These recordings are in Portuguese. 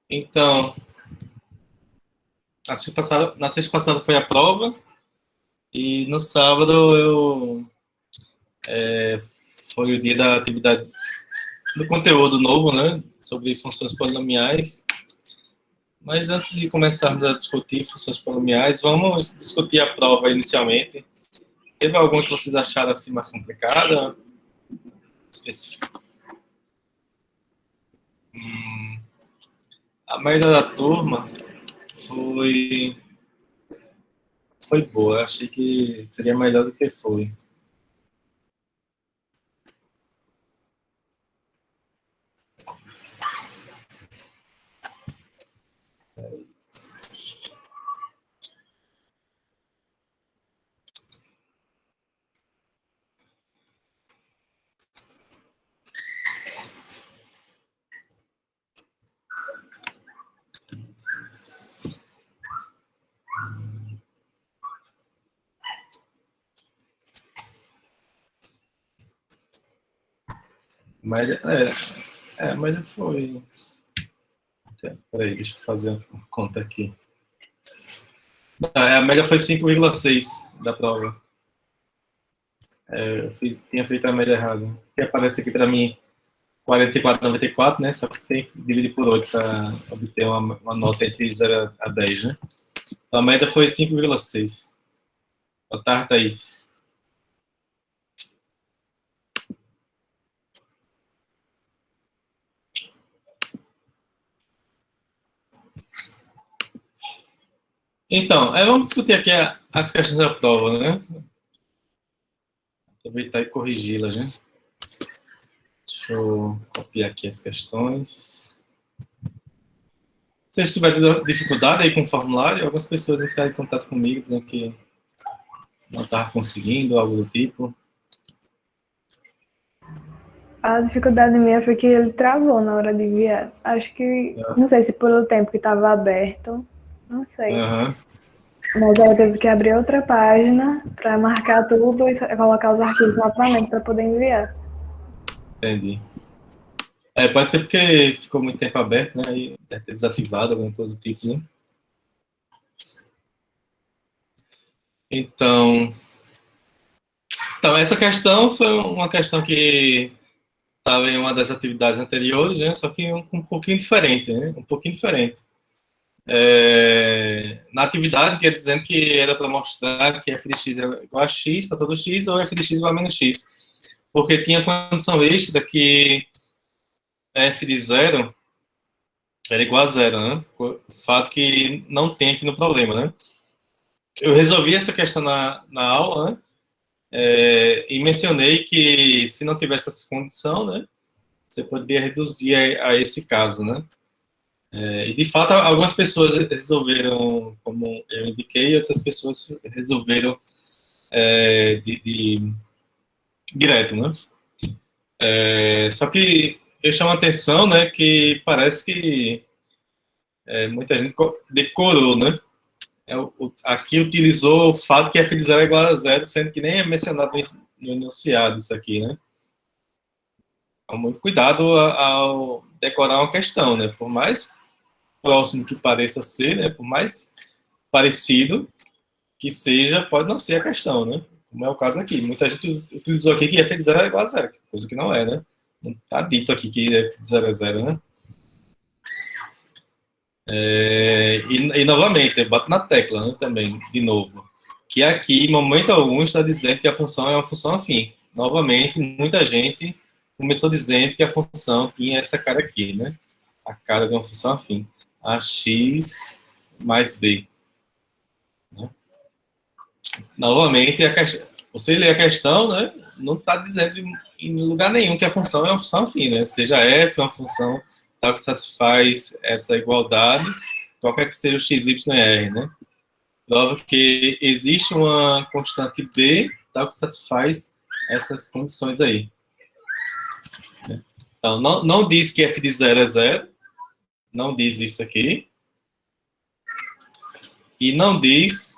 Então, na sexta passada foi a prova e no sábado foi o dia da atividade do conteúdo novo, né, sobre funções polinomiais. Mas antes de começarmos a discutir funções polinomiais, vamos discutir a prova inicialmente. Teve alguma que vocês acharam assim mais complicada? Específica? A média da turma foi boa. Eu achei que seria melhor do que foi. Mas a média foi. Peraí, deixa eu fazer uma conta aqui. A média foi 5,6 da prova. Tinha feito a média errada. Que aparece aqui para mim 44,94, né? Só que tem que dividir por 8 para obter uma nota entre 0 a 10, né? Então, a média foi 5,6. Boa tarde, Thaís. Então, vamos discutir aqui as questões da prova, né? Aproveitar e corrigi-las, né? Deixa eu copiar aqui as questões. Se vocês tiverem dificuldade aí com o formulário, algumas pessoas entraram em contato comigo dizendo que não estava conseguindo, algo do tipo. A dificuldade minha foi que ele travou na hora de enviar. Acho que, não sei se pelo tempo que estava aberto, não sei. Uhum. Mas aí eu teve que abrir outra página para marcar tudo e colocar os arquivos novamente para poder enviar. Entendi. Pode ser porque ficou muito tempo aberto, né? Aí deve ter desativado, alguma coisa do tipo, né? Então, essa questão foi uma questão que estava em uma das atividades anteriores, né? Só que um pouquinho diferente, né? Um pouquinho diferente. Na atividade, tinha dizendo que era para mostrar que f de x é igual a x para todo x ou f de x igual a menos x. Porque tinha condição extra que f de 0 era igual a 0, né? O fato que não tem aqui no problema, né? Eu resolvi essa questão na aula, né? E mencionei que se não tivesse essa condição, né? Você poderia reduzir a esse caso, né? E de fato, algumas pessoas resolveram, como eu indiquei, outras pessoas resolveram direto, né? Só que eu chamo a atenção, né, que parece que muita gente decorou, né? Aqui utilizou o fato que f de 0 é igual a 0, sendo que nem é mencionado no enunciado isso aqui, né? Então, muito cuidado ao decorar uma questão, né? Por mais próximo que pareça ser, né? Por mais parecido que seja, pode não ser a questão, né? Como é o caso aqui. Muita gente utilizou aqui que f de 0 é igual a 0, coisa que não é, né? Não está dito aqui que f de 0 é 0, né? E novamente, eu bato na tecla, né, também, de novo, que aqui, em momento algum, está dizendo que a função é uma função afim. Novamente, muita gente começou dizendo que a função tinha essa cara aqui, né? A cara de uma função afim. Ax mais b. Né? Novamente, você lê a questão, né? Não está dizendo em lugar nenhum que a função é uma função afim, né? Seja f uma função tal que satisfaz essa igualdade, qualquer que seja o x, y e r, né? Prova que existe uma constante b tal que satisfaz essas condições aí. Então, não diz que f de 0 é 0, não diz isso aqui, e não diz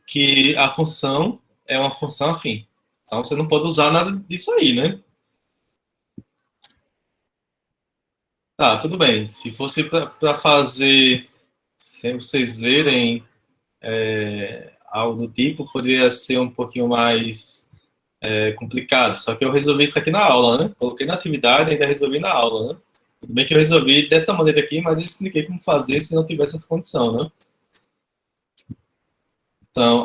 que a função é uma função afim. Então, você não pode usar nada disso aí, né? Tá, tudo bem. Se fosse para fazer, sem vocês verem algo do tipo, poderia ser um pouquinho mais complicado. Só que eu resolvi isso aqui na aula, né? Coloquei na atividade e ainda resolvi na aula, né? Tudo bem que eu resolvi dessa maneira aqui, mas eu expliquei como fazer se não tivesse essa condição, né? Então,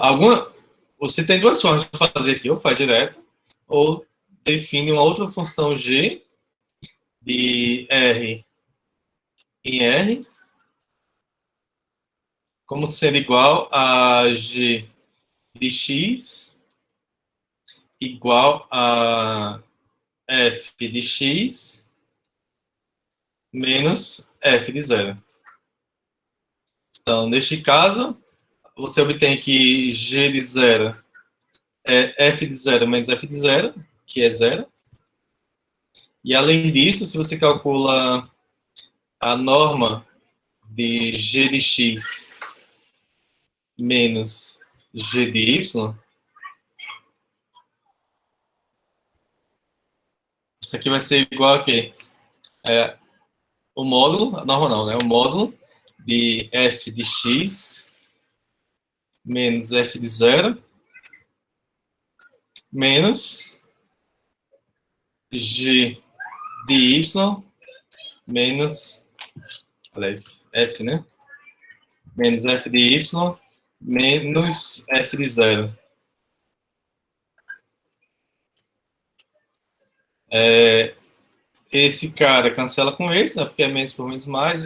você tem duas formas de fazer aqui, ou faz direto, ou define uma outra função g de R em R, como sendo igual a G de X igual a F de X menos F de zero. Então, neste caso, você obtém que G de zero é F de zero menos F de zero, que é zero. E, além disso, se você calcula a norma de G de X menos G de Y, isso aqui vai ser igual a quê? O módulo, a norma não, né? O módulo de F de X menos F de zero menos G de Y menos, aliás, F, né? Menos F de Y menos F de zero. Esse cara cancela com esse, né? Porque é menos por menos mais,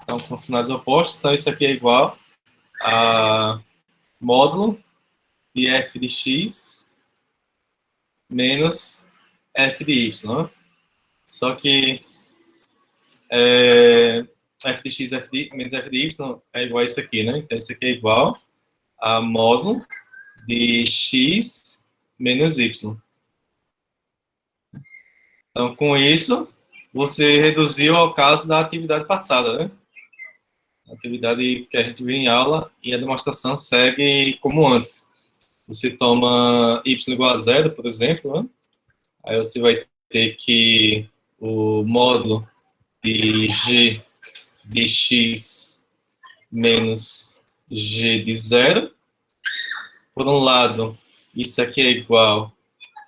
então com sinais opostos. Então isso aqui é igual a módulo de F de X menos F de Y. Né? Só que F de X menos F de Y é igual a isso aqui, né? Então isso aqui é igual a módulo de X menos Y. Então, com isso, você reduziu ao caso da atividade passada, né? A atividade que a gente viu em aula e a demonstração segue como antes. Você toma y igual a zero, por exemplo, né? Aí você vai ter que o módulo de g de x menos g de zero. Por um lado, isso aqui é igual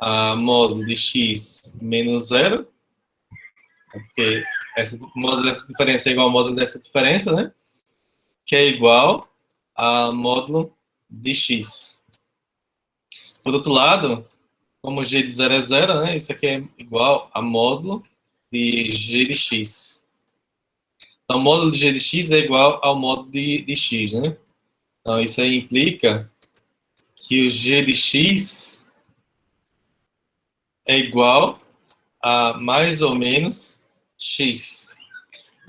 a módulo de x menos zero, porque o módulo dessa diferença é igual ao módulo dessa diferença, né? Que é igual a módulo de x. Por outro lado, como g de 0 é 0, né? Isso aqui é igual a módulo de g de x. Então, o módulo de g de x é igual ao módulo de x, né? Então, isso aí implica que o g de x é igual a mais ou menos x.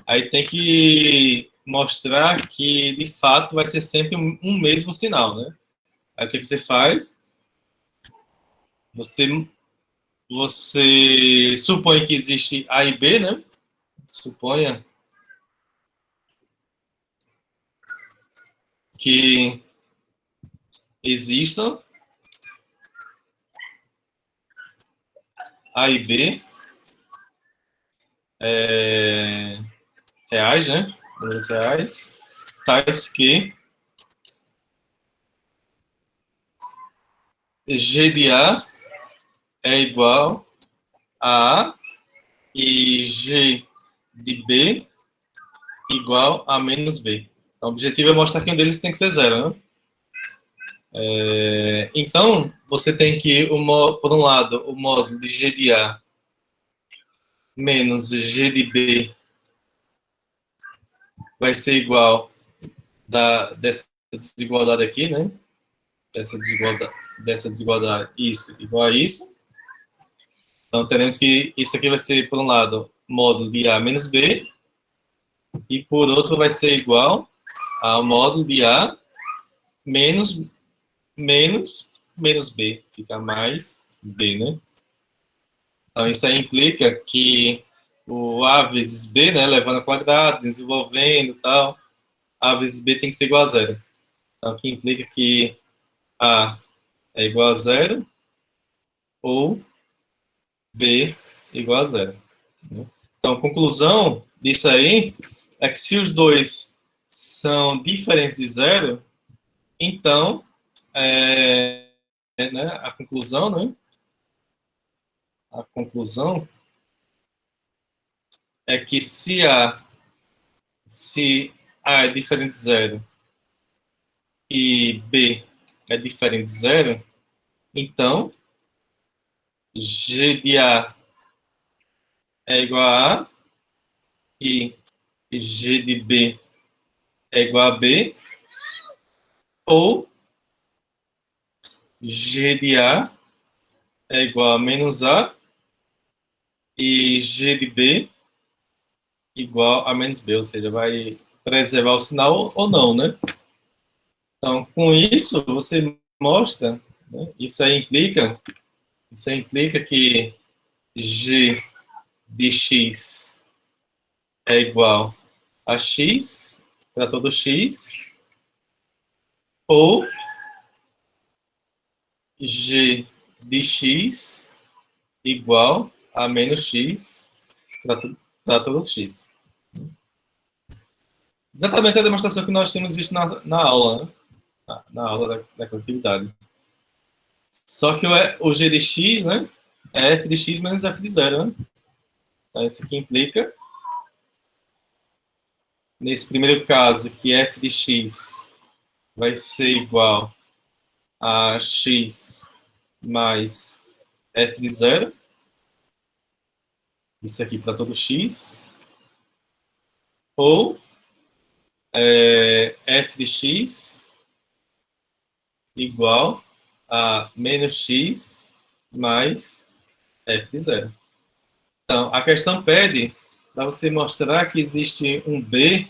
Aí tem que mostrar que, de fato, vai ser sempre um mesmo sinal, né? Aí o que você faz? Você supõe que existe A e B, né? Suponha que existam A e B reais, né? Números reais, tais que G de A é igual a A e G de B igual a menos B. Então, o objetivo é mostrar que um deles tem que ser zero, né? Então, você tem que, por um lado, o módulo de G de A menos G de B vai ser igual dessa desigualdade aqui, né? Dessa desigualdade, isso igual a isso. Então, teremos que isso aqui vai ser, por um lado, módulo de A menos B, e por outro vai ser igual ao módulo de A menos B, fica mais B, né? Então, isso aí implica que o A vezes B, né, levando a quadrado, desenvolvendo e tal, A vezes B tem que ser igual a zero. Então, aqui implica que A é igual a zero ou B igual a zero. Então, conclusão disso aí é que se os dois são diferentes de zero, então, né, a conclusão, né? A conclusão é que se A é diferente de zero e B é diferente de zero, então G de A é igual a A e G de B é igual a B, ou G de A é igual a menos A e G de B igual a menos B, ou seja, vai preservar o sinal ou não, né? Então, com isso, você mostra, né? Isso aí implica que G de X é igual a X para todo X, ou G de X igual a menos X para todo X. Exatamente a demonstração que nós tínhamos visto na aula, né? Na aula da coletividade. Só que o G de X, né, é F de X menos F de zero, né? Então, isso aqui implica, nesse primeiro caso, que F de X vai ser igual a X mais F de zero. Isso aqui para todo X. Ou F de X igual a menos X mais F de zero. Então, a questão pede para você mostrar que existe um B,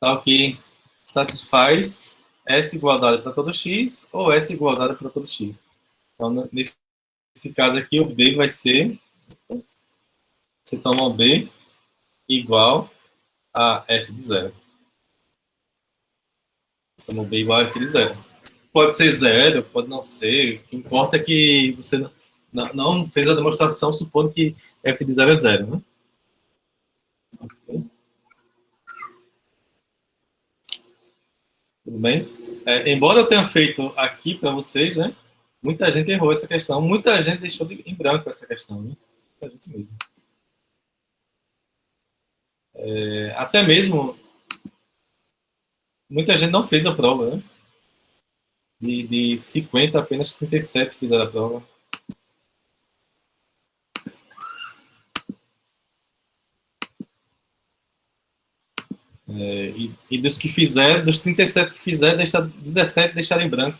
tal que satisfaz essa igualdade para todo x ou essa igualdade para todo x. Então, nesse caso aqui, o B vai ser, você toma o B igual a f de zero. Toma o B igual a f de zero. Pode ser zero, pode não ser. O que importa é que você não fez a demonstração supondo que f de zero é zero, né? Okay. Tudo bem? Embora eu tenha feito aqui para vocês, né? Muita gente errou essa questão, muita gente deixou em branco essa questão, né? Muita gente mesmo. Até mesmo, muita gente não fez a prova, né? De 50, apenas 37 fizeram a prova. E dos que fizeram, dos 37 que fizeram, 17 deixaram em branco.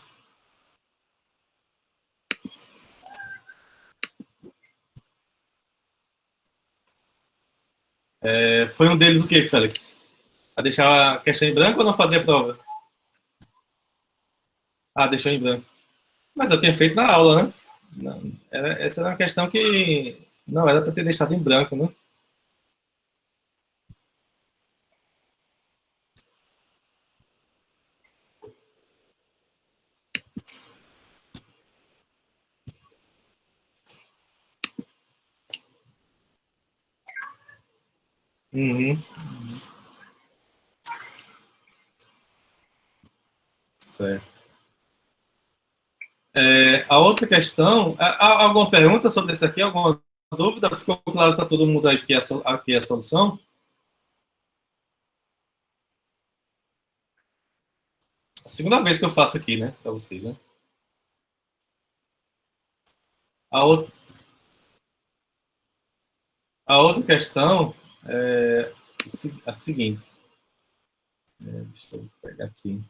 Foi um deles o quê, Félix? A deixar a questão em branco ou não fazer a prova? Ah, deixou em branco. Mas eu tinha feito na aula, né? Não, essa era uma questão que não era para ter deixado em branco, né? Uhum. Certo. A outra questão, há alguma pergunta sobre isso aqui? Alguma dúvida? Ficou claro para todo mundo aqui aqui a solução? A segunda vez que eu faço aqui, né, para vocês, né? A outra, a outra questão é a seguinte. Deixa eu pegar aqui.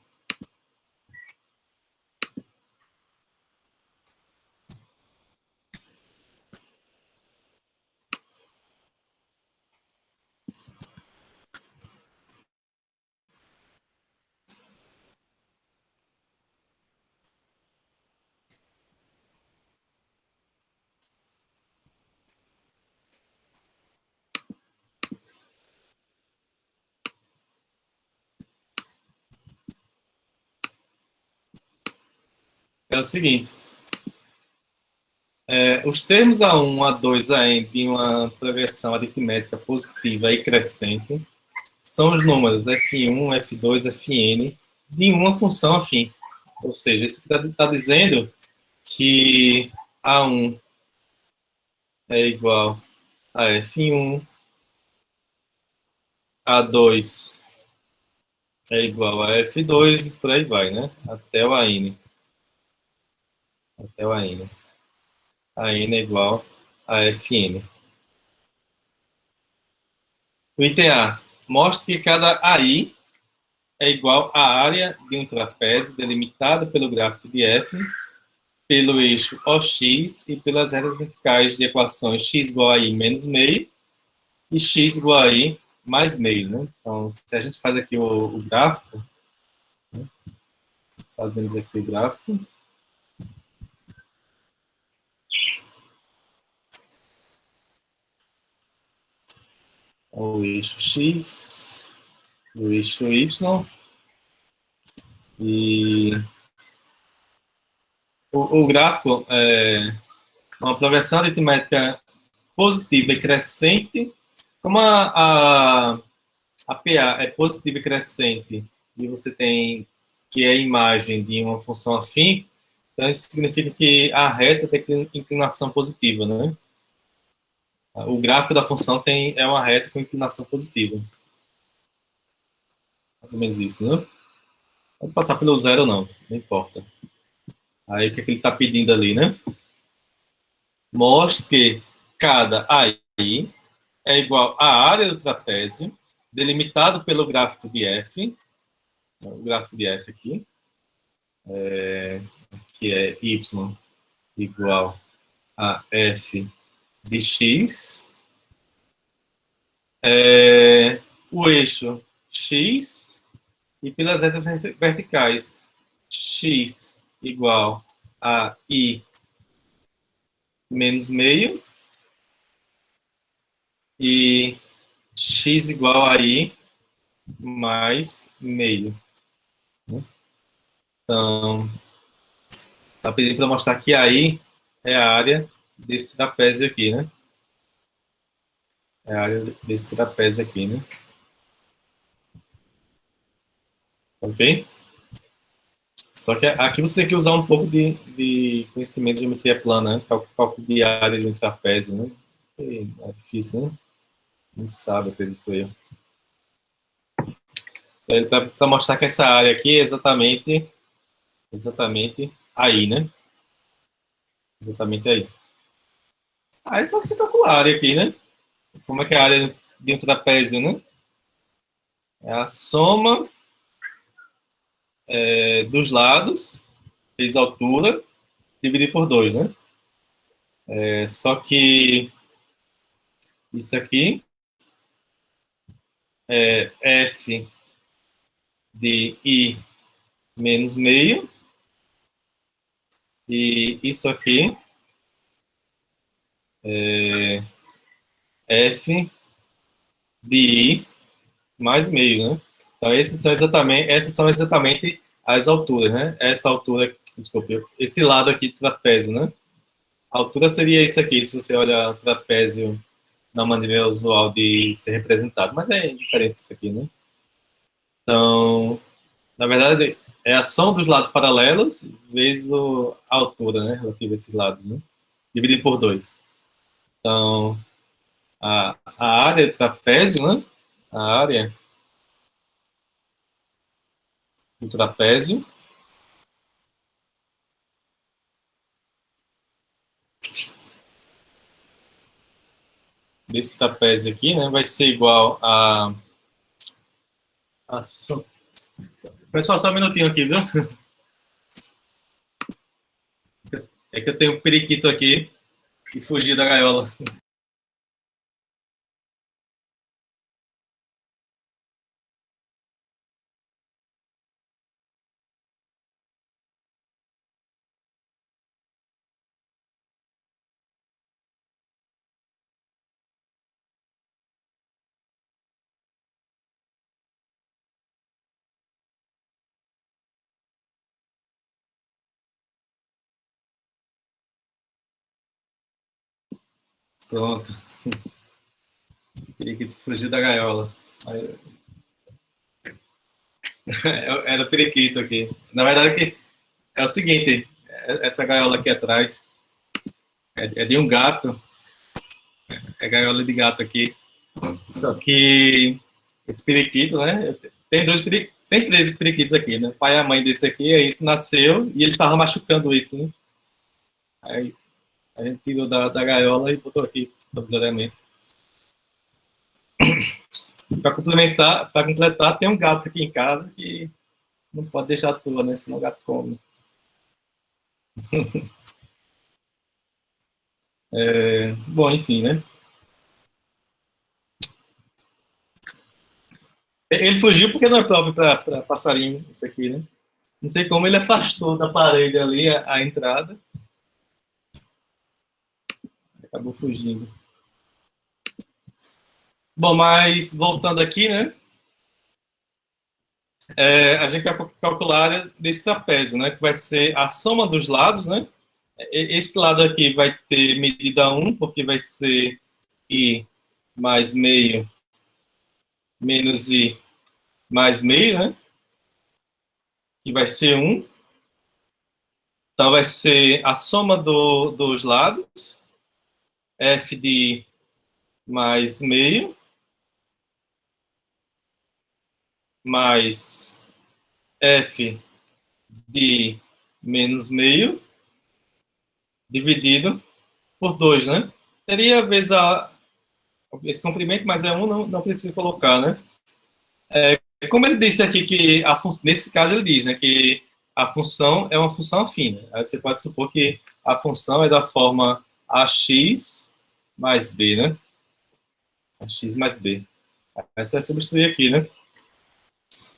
É o seguinte. Os termos A1, A2, AN de uma progressão aritmética positiva e crescente são os números F1, F2, Fn de uma função afim. Ou seja, isso está dizendo que A1 é igual a F1, A2 é igual a F2 e por aí vai, né? Até o AN. Até o AN. AN é igual a Fn. O item A. Mostre que cada AI é igual à área de um trapézio delimitado pelo gráfico de F, pelo eixo OX e pelas retas verticais de equações x igual a i menos meio e x igual a i mais meio. Né? Então, se a gente faz aqui o gráfico, né? Fazemos aqui o gráfico. O eixo x, o eixo y e o gráfico é uma progressão aritmética positiva e crescente. Como a PA é positiva e crescente e você tem que é a imagem de uma função afim, então isso significa que a reta tem inclinação positiva, né? O gráfico da função é uma reta com inclinação positiva. Mais ou menos isso, né? Pode passar pelo zero ou não, não importa. Aí o que, é que ele está pedindo ali, né? Mostre que cada AI é igual à área do trapézio, delimitado pelo gráfico de F, o gráfico de F aqui, que é y igual a f de x, o eixo x e pelas retas verticais x igual a i menos meio e x igual a i mais meio. Então, está pedindo para mostrar que aí é a área desse trapézio aqui, né? É a área desse trapézio aqui, né? Ok? Só que aqui você tem que usar um pouco de conhecimento de geometria plana, né? Cálculo de área de um trapézio, né? É difícil, né? Não sabe, acredito eu. Ele para mostrar que essa área aqui é exatamente aí, né? Exatamente aí. Aí só você calcular a área aqui, né? Como é que é a área de um trapézio, né? É a soma dos lados, vezes a altura, dividido por 2, né? Só que isso aqui é f de i menos meio, e isso aqui é f de i mais meio, né? Então, essas são exatamente as alturas, né? Essa altura, desculpe, esse lado aqui do trapézio, né? A altura seria isso aqui, se você olha o trapézio na maneira usual de ser representado, mas é diferente isso aqui, né? Então, na verdade, é a soma dos lados paralelos vezes a altura, né? Relativa a esse lado, né? Dividido por 2. Então, a área do trapézio, né? A área do trapézio desse trapézio aqui, né? Vai ser igual a pessoal, só um minutinho aqui, viu? É que eu tenho um periquito aqui e fugi da gaiola. Pronto. O periquito fugiu da gaiola. Era o periquito aqui. Na verdade, é o seguinte: essa gaiola aqui atrás é de um gato. É gaiola de gato aqui. Só que esse periquito, né? Tem três periquitos aqui, né? O pai e a mãe desse aqui, aí isso nasceu e eles estavam machucando isso, né? Aí a gente tirou da gaiola e botou aqui provisoriamente. Para completar, tem um gato aqui em casa que não pode deixar à toa, né? Senão o gato come. Bom, enfim, né? Ele fugiu porque não é próprio para passarinho, isso aqui, né? Não sei como ele afastou da parede ali a entrada. Acabou fugindo. Bom, mas voltando aqui, né? A gente vai calcular a área desse trapézio, né? Que vai ser a soma dos lados, né? Esse lado aqui vai ter medida 1, porque vai ser I mais meio menos I mais meio, né? Que vai ser 1. Então, vai ser a soma dos lados, F de I mais meio, mais F de I menos meio, dividido por 2, né? Teria vezes esse comprimento, mas é 1, não precisa colocar, né? Como ele disse aqui que nesse caso ele diz, né, que a função é uma função afim. Né? Aí você pode supor que a função é da forma ax mais b, né? Ax mais b. Aí você vai substituir aqui, né?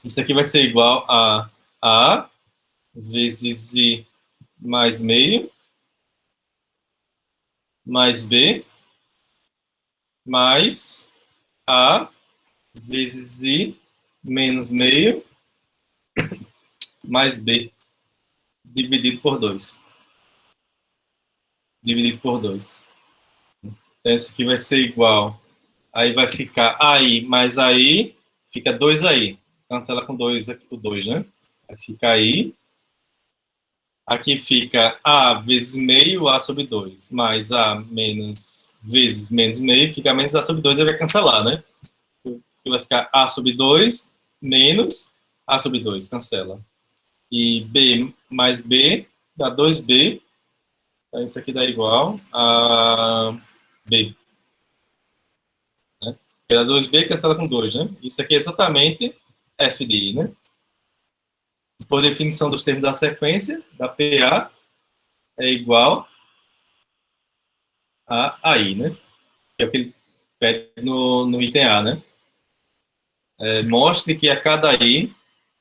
Isso aqui vai ser igual a vezes i mais meio mais b mais a vezes i menos meio mais b dividido por 2. Dividido por 2. Então, esse aqui vai ser igual. Aí vai ficar aí mais aí, fica 2 aí. Cancela com 2 aqui por 2, né? Aí fica aí. Aqui fica A vezes meio, A sobre 2. Mais A menos vezes menos meio, fica menos A sobre 2, aí vai cancelar, né? Aqui vai ficar A sobre 2 menos A sobre 2, cancela. E B mais B dá 2B. Então, isso aqui dá igual a B. Né? Dá 2B, cancela com 2, né? Isso aqui é exatamente F de I, né? Por definição dos termos da sequência, da PA é igual a AI, né? Que é o que ele pede no item A, né? Mostre que a cada I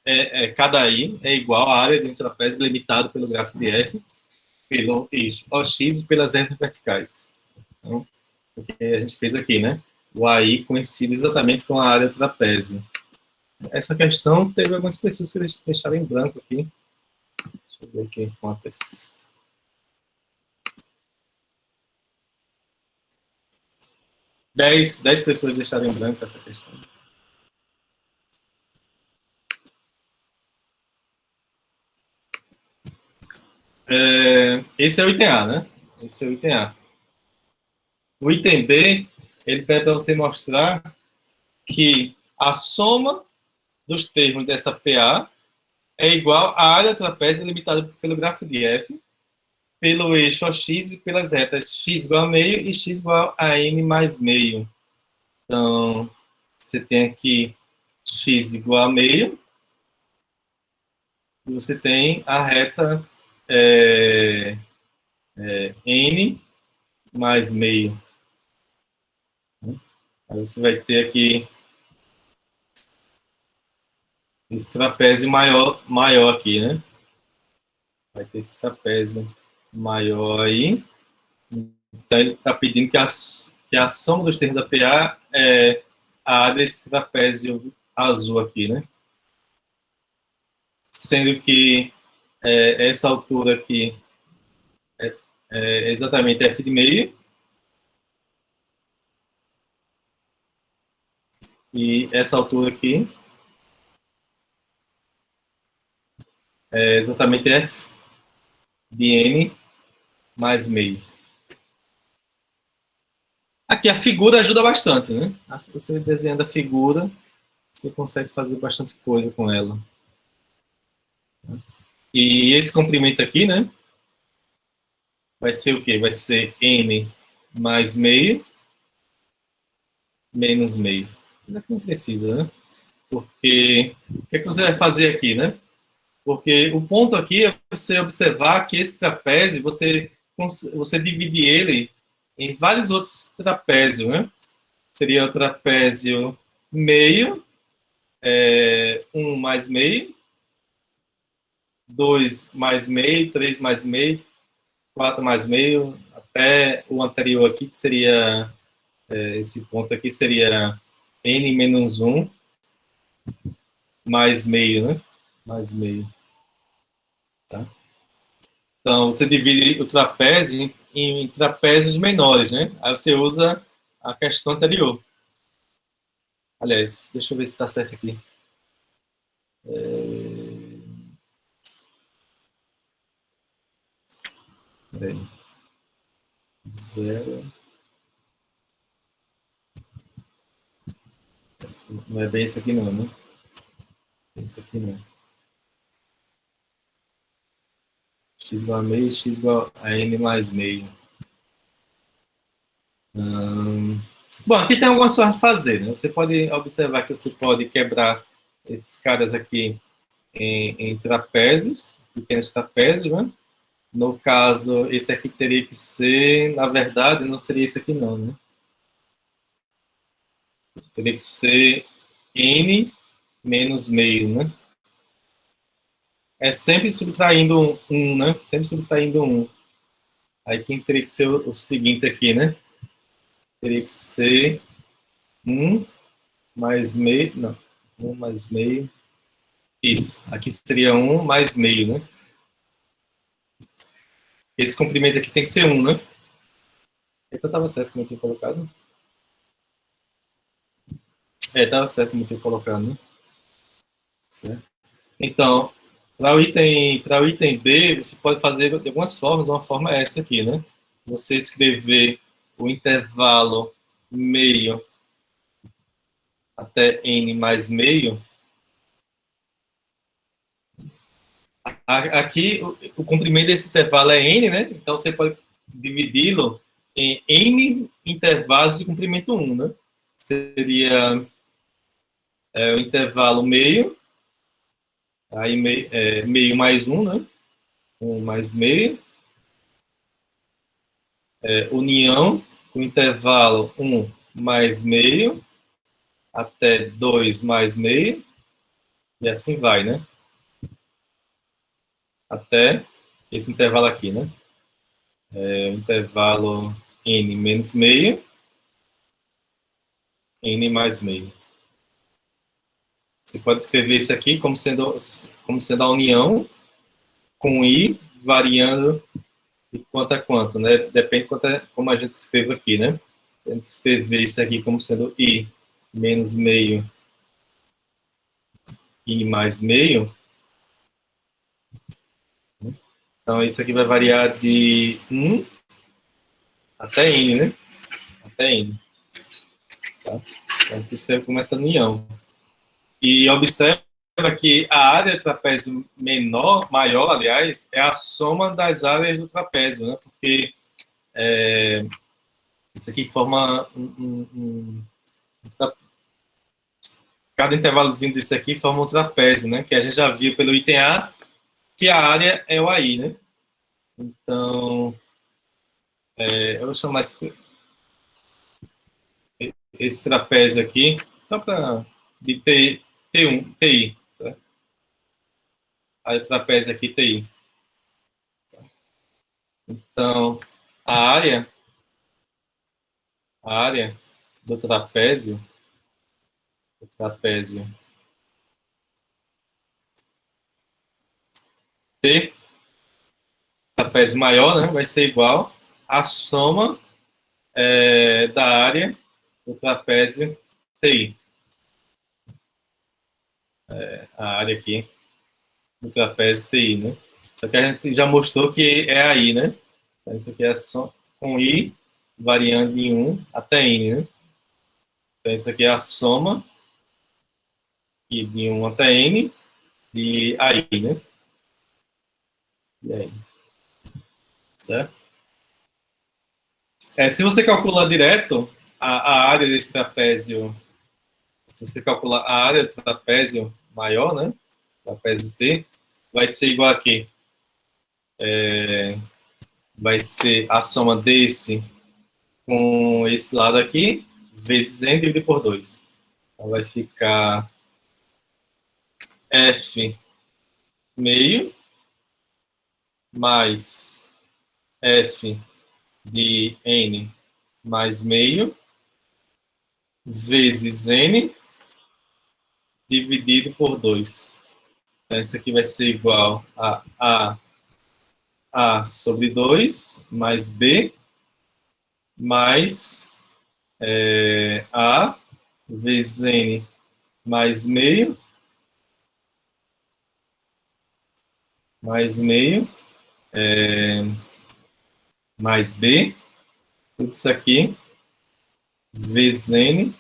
é igual à área de um trapézio limitado pelo gráfico de F, pelo OX e pelas retas verticais. Então, o que a gente fez aqui, né? O AI coincide exatamente com a área do trapézio. Essa questão teve algumas pessoas que deixaram em branco aqui. Deixa eu ver aqui quantas. 10 pessoas deixaram em branco essa questão. Esse é o item A, né? Esse é o item A. O item B, ele pede para você mostrar que a soma dos termos dessa PA é igual à área trapézio limitada pelo grafo de F, pelo eixo OX e pelas retas x igual a meio e x igual a n mais meio. Então, você tem aqui x igual a meio, e você tem a reta n mais meio. Aí você vai ter aqui esse trapézio maior aqui, né? Vai ter esse trapézio maior aí. Então, ele está pedindo que a soma dos termos da PA é a área desse trapézio azul aqui, né? Sendo que essa altura aqui é exatamente f de meio, E essa altura aqui é exatamente F de N mais meio. Aqui a figura ajuda bastante, né? Você desenhando a figura, você consegue fazer bastante coisa com ela. E esse comprimento aqui, né? Vai ser o quê? Vai ser N mais meio menos meio. Não precisa, né? Porque o que você vai fazer aqui, né? Porque o ponto aqui é você observar que esse trapézio, você divide ele em vários outros trapézios, né? Seria o trapézio meio, 1 mais meio, 2 mais meio, 3 mais meio, 4 mais meio, até o anterior aqui, que seria, esse ponto aqui seria n menos 1 mais meio, né? Mais meio. Tá? Então, você divide o trapézio em trapézios menores, né? Aí você usa a questão anterior. Aliás, deixa eu ver se está certo aqui. Peraí. 0. Não é bem isso aqui não, né? Isso aqui não. X igual a meio, x igual a n mais meio. Bom, aqui tem algumas formas de fazer, né? Você pode observar que você pode quebrar esses caras aqui em trapézios, pequenos trapézios, né? No caso, esse aqui teria que ser, na verdade, não seria esse aqui não, né? Teria que ser n menos meio, né? É sempre subtraindo um, né? Sempre subtraindo um. Aí quem teria que ser o seguinte aqui, né? Teria que ser 1 mais meio, não, 1 mais meio. Isso, aqui seria 1 mais meio, né? Esse comprimento aqui tem que ser 1, né? Então estava certo como eu tinha colocado. Estava certo como eu tinha colocado, né? Certo. Então, para o item B, você pode fazer de algumas formas. Uma forma é essa aqui, né? Você escrever o intervalo meio até n mais meio. Aqui, o comprimento desse intervalo é n, né? Então, você pode dividi-lo em n intervalos de comprimento 1, né? Seria o intervalo meio, aí meio mais 1, né? 1 mais meio, união, o intervalo 1 mais meio, até 2 mais meio, e assim vai, né? Até esse intervalo aqui, né? O intervalo n menos meio, n mais meio. Você pode escrever isso aqui como sendo a união com i variando de quanto a quanto, né? Depende de como a gente escreve aqui, né? A gente escrever isso aqui como sendo i menos meio, i mais meio. Então, isso aqui vai variar de 1 até n, né? Até n. Tá? Então, você escreve como essa união. E observa que a área do trapézio maior, aliás, é a soma das áreas do trapézio, né? Porque isso aqui forma cada intervalozinho desse aqui forma um trapézio, né? Que a gente já viu pelo item A, que a área é o AI, né? Então, eu vou chamar esse trapézio aqui, só para de T1, TI. Tá? Aí o trapézio aqui, TI. Então, a área do trapézio, T, trapézio maior, né, vai ser igual à soma da área do trapézio TI. a área aqui do trapézio TI, né? Isso aqui a gente já mostrou que é aí, né? Então, isso aqui é só com I variando em 1 até N, né? Então, isso aqui é a soma e de 1 até N de AI, né? E aí, certo? Se você calcular direto a área desse trapézio, se você calcular a área do trapézio maior, né? Trapézio T, vai ser igual a quê? Vai ser a soma desse com esse lado aqui, vezes N dividido por 2. Então, vai ficar F meio mais F de N mais meio vezes N dividido por 2. Então, isso aqui vai ser igual a A sobre 2 mais B mais A vezes N mais meio mais B, tudo isso aqui, vezes N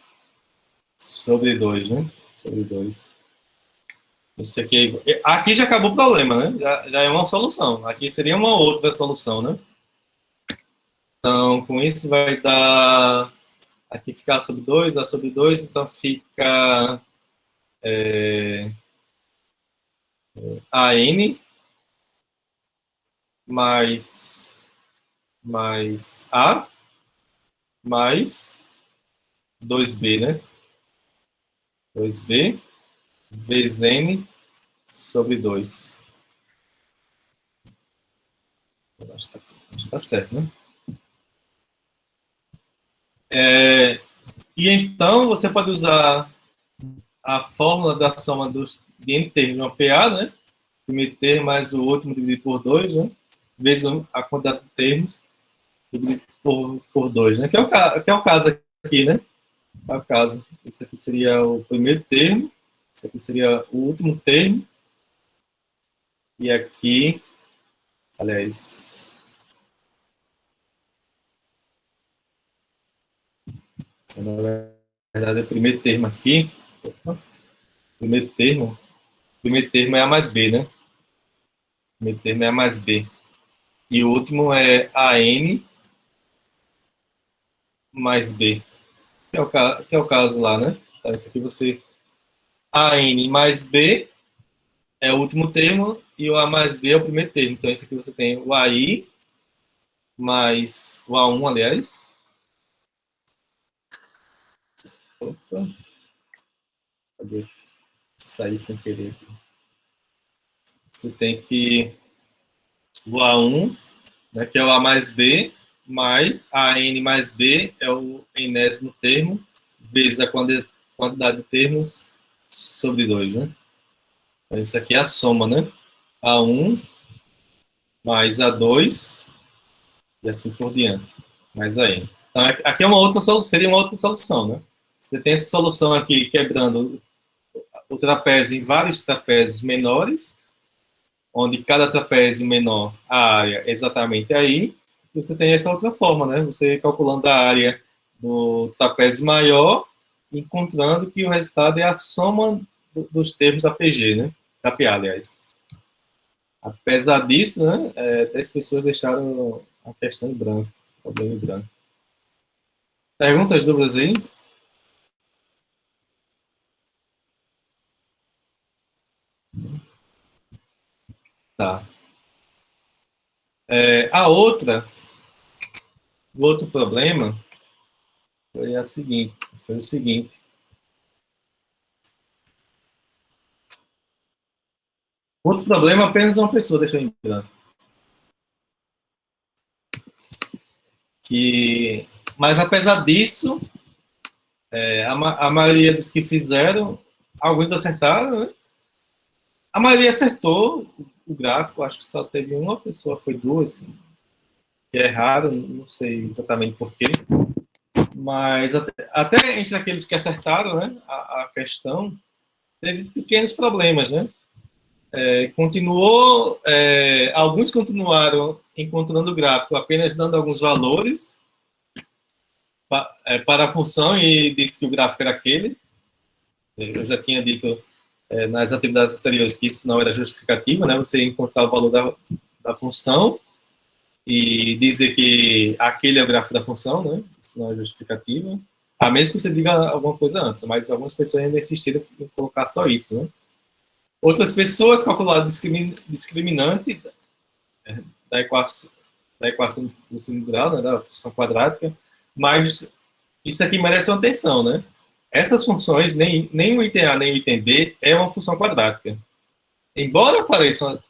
sobre 2, né? Sobre 2. Isso aqui, aqui já acabou o problema, né? Já é uma solução. Aqui seria uma outra solução, né? Então, com isso vai dar... Aqui ficar sobre 2, A sobre 2, então fica AN mais A mais 2B, né? 2B vezes N sobre 2. Acho que tá certo, né? E então você pode usar a fórmula da soma de n termos de uma PA, né? Primeiro termo mais o último dividido por 2, né? Vezes a quantidade de termos dividido por 2, né? Que é o caso aqui, né? É o caso. Esse aqui seria o primeiro termo, esse aqui seria o último termo, e aqui, aliás, na verdade, o primeiro termo aqui, primeiro termo é A mais B, né? Primeiro termo é A mais B. E o último é AN mais B, que é o caso lá, né? Então, esse aqui você... AN mais B é o último termo e o A mais B é o primeiro termo. Então, esse aqui você tem o AI mais o A1, aliás. Opa, cadê? Sair sem querer aqui. Você tem que o A1, né, que é o A mais B, mais a N mais B é o enésimo termo, vezes a quantidade de termos sobre 2, né? Então, isso aqui é a soma, né? A1 mais A2 e assim por diante, mais a N. Então, aqui é uma outra solução, seria uma outra solução, né? Você tem essa solução aqui quebrando o trapézio em vários trapézios menores, onde cada trapézio menor, a área é exatamente aí, e você tem essa outra forma, né? Você calculando a área do trapézio maior, encontrando que o resultado é a soma dos termos APG, né? APA, aliás. Apesar disso, né, 10 pessoas deixaram a questão em branco, o problema em branco. Perguntas, dúvidas aí? Tá. A outra, o outro problema foi foi o seguinte. Outro problema, apenas uma pessoa deixou em branco. Mas apesar disso, a maioria dos que fizeram, alguns acertaram, né? A maioria acertou o gráfico, acho que só teve uma pessoa, foi duas, assim, que erraram, não sei exatamente porquê. Mas até entre aqueles que acertaram, né, a questão, teve pequenos problemas, né? Alguns continuaram encontrando o gráfico apenas dando alguns valores para a função e disse que o gráfico era aquele. Eu já tinha dito nas atividades anteriores que isso não era justificativo, né? Você encontrar o valor da função e dizer que aquele é o gráfico da função, né? Isso não é justificativo. A menos que você diga alguma coisa antes, mas algumas pessoas ainda insistiram em colocar só isso, né? Outras pessoas calcularam discriminante da equação do segundo grau, né, da função quadrática, mas isso aqui merece uma atenção, né? Essas funções, nem o item A nem o item B é uma função quadrática. Embora pareça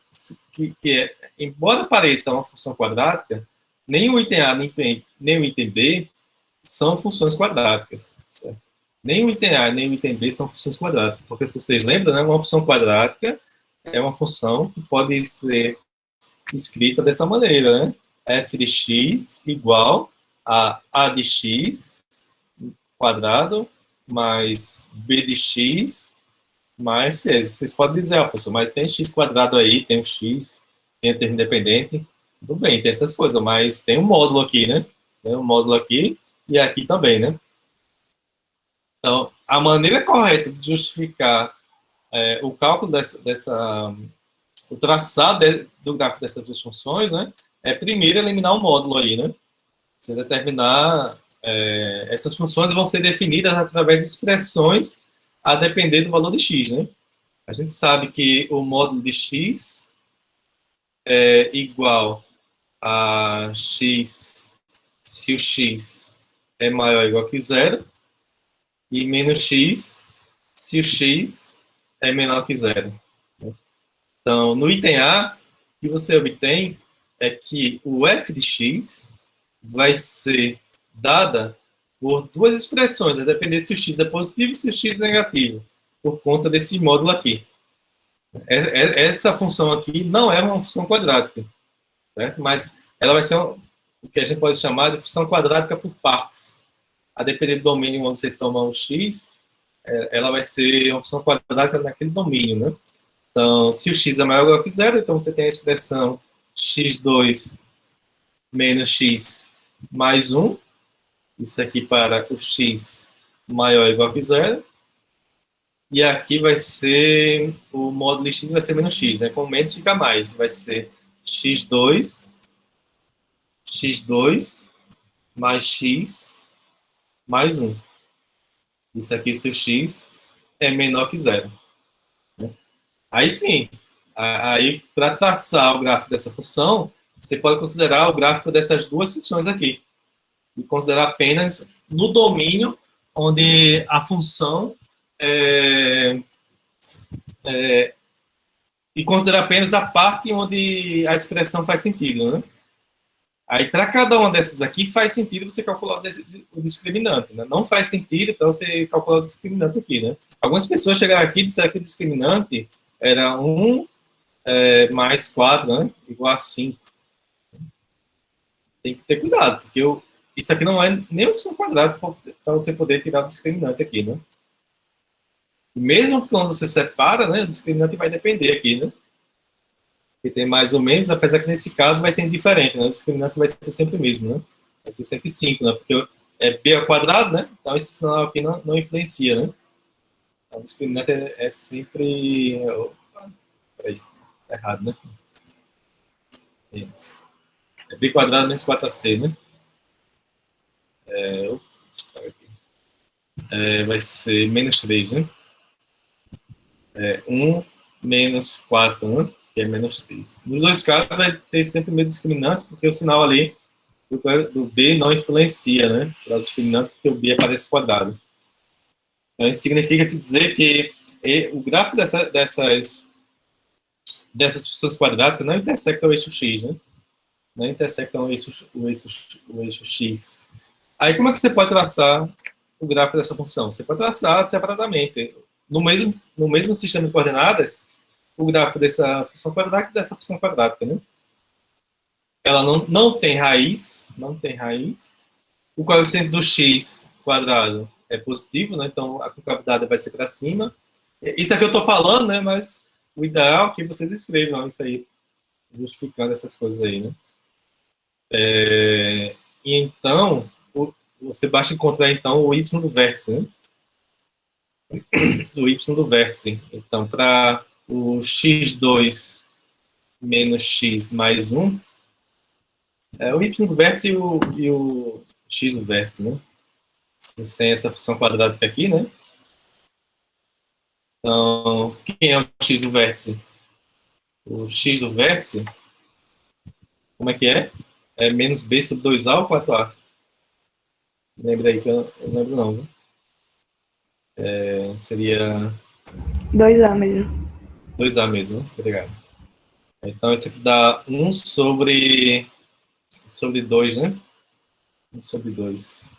embora pareça uma função quadrática, nem o item A nem o item B são funções quadráticas. Certo? Nem o item A nem o item B são funções quadráticas. Porque, se vocês lembram, né, uma função quadrática é uma função que pode ser escrita dessa maneira, né? F de x igual a de x quadrado mais b de x mais c. Vocês podem dizer, professor, mas tem x quadrado aí, tem o x, tem a termo independente. Tudo bem, tem essas coisas, mas tem um módulo aqui, né? Tem um módulo aqui e aqui também, né? Então, a maneira correta de justificar o cálculo o traçado do gráfico dessas duas funções, né? É primeiro eliminar o módulo aí, né? Você determinar... essas funções vão ser definidas através de expressões a depender do valor de x, né? A gente sabe que o módulo de x é igual a x se o x é maior ou igual que zero, e menos x se o x é menor que zero. Então, no item A, o que você obtém é que o f de x vai ser dada por duas expressões, a depender se o x é positivo e se o x é negativo, por conta desse módulo aqui. Essa função aqui não é uma função quadrática, certo? Mas ela vai ser o que a gente pode chamar de função quadrática por partes. A depender do domínio onde você toma o x, ela vai ser uma função quadrática naquele domínio, né? Então, se o x é maior ou igual que zero, então você tem a expressão x2 menos x mais 1. Isso aqui para o x maior ou igual que zero. E aqui vai ser, o módulo de x vai ser menos x, né? Com menos fica mais. Vai ser x2 mais x mais 1. Isso aqui se o x é menor que zero. Aí sim, aí para traçar o gráfico dessa função, você pode considerar o gráfico dessas duas funções aqui. E considerar apenas no domínio onde a função e considerar apenas a parte onde a expressão faz sentido, né? Aí, para cada uma dessas aqui, faz sentido você calcular o discriminante, né? Não faz sentido, então, você calcular o discriminante aqui, né? Algumas pessoas chegaram aqui e disseram que o discriminante era 1 mais 4, né? Igual a 5. Tem que ter cuidado, porque isso aqui não é nem uma função quadrada para você poder tirar o discriminante aqui, né? Mesmo quando você separa, né, o discriminante vai depender aqui, né? Porque tem mais ou menos, apesar que nesse caso vai ser indiferente, né? O discriminante vai ser sempre o mesmo, né? Vai ser sempre 5, né? Porque é b ao quadrado, né? Então esse sinal aqui não influencia, né? Então, o discriminante é sempre... Peraí, tá errado, né? Isso. É b quadrado menos 4ac, né? Vai ser menos 3, né? 1 menos 4, né? Que é menos 3. Nos dois casos vai ter sempre o mesmo discriminante, porque o sinal ali do B não influencia, né? Para o discriminante, porque o B aparece quadrado. Então, isso significa dizer que o gráfico dessas funções quadráticas não intersectam o eixo x, né? Não intersectam o eixo x. Aí, como é que você pode traçar o gráfico dessa função? Você pode traçar separadamente. No mesmo sistema de coordenadas, o gráfico dessa função quadrática e dessa função quadrática, né? Ela não tem raiz, O coeficiente do x quadrado é positivo, né? Então a concavidade vai ser para cima. Isso aqui eu estou falando, né? Mas o ideal é que vocês escrevam isso aí, justificando essas coisas aí, né? E então, você basta encontrar então o y do vértice, né? O y do vértice. Então, para o x2 menos x mais 1, o y do vértice e o x do vértice, né? Você tem essa função quadrática aqui, né? Então, quem é o x do vértice? O x do vértice, como é que é? É menos b sobre 2a ou 4a? Lembra aí que eu não lembro não, viu? Seria 2A mesmo. 2a mesmo, né? Obrigado. Então, esse aqui dá 1 sobre 2, né? 1 sobre 2.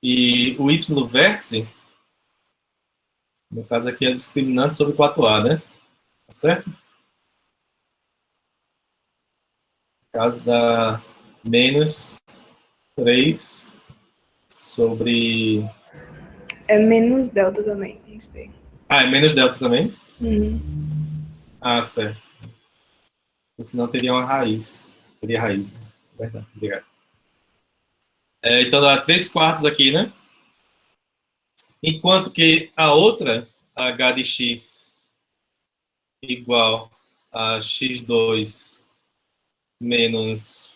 E o y do vértice, no caso aqui, é discriminante sobre 4a, né? Tá certo? No caso dá menos 3 sobre... É menos delta também. Isso aí. Ah, é menos delta também? Uhum. Ah, certo. Porque senão teria uma raiz. Teria raiz. Verdade, obrigado. Então dá 3 quartos aqui, né? Enquanto que a outra, h de x igual a x2 menos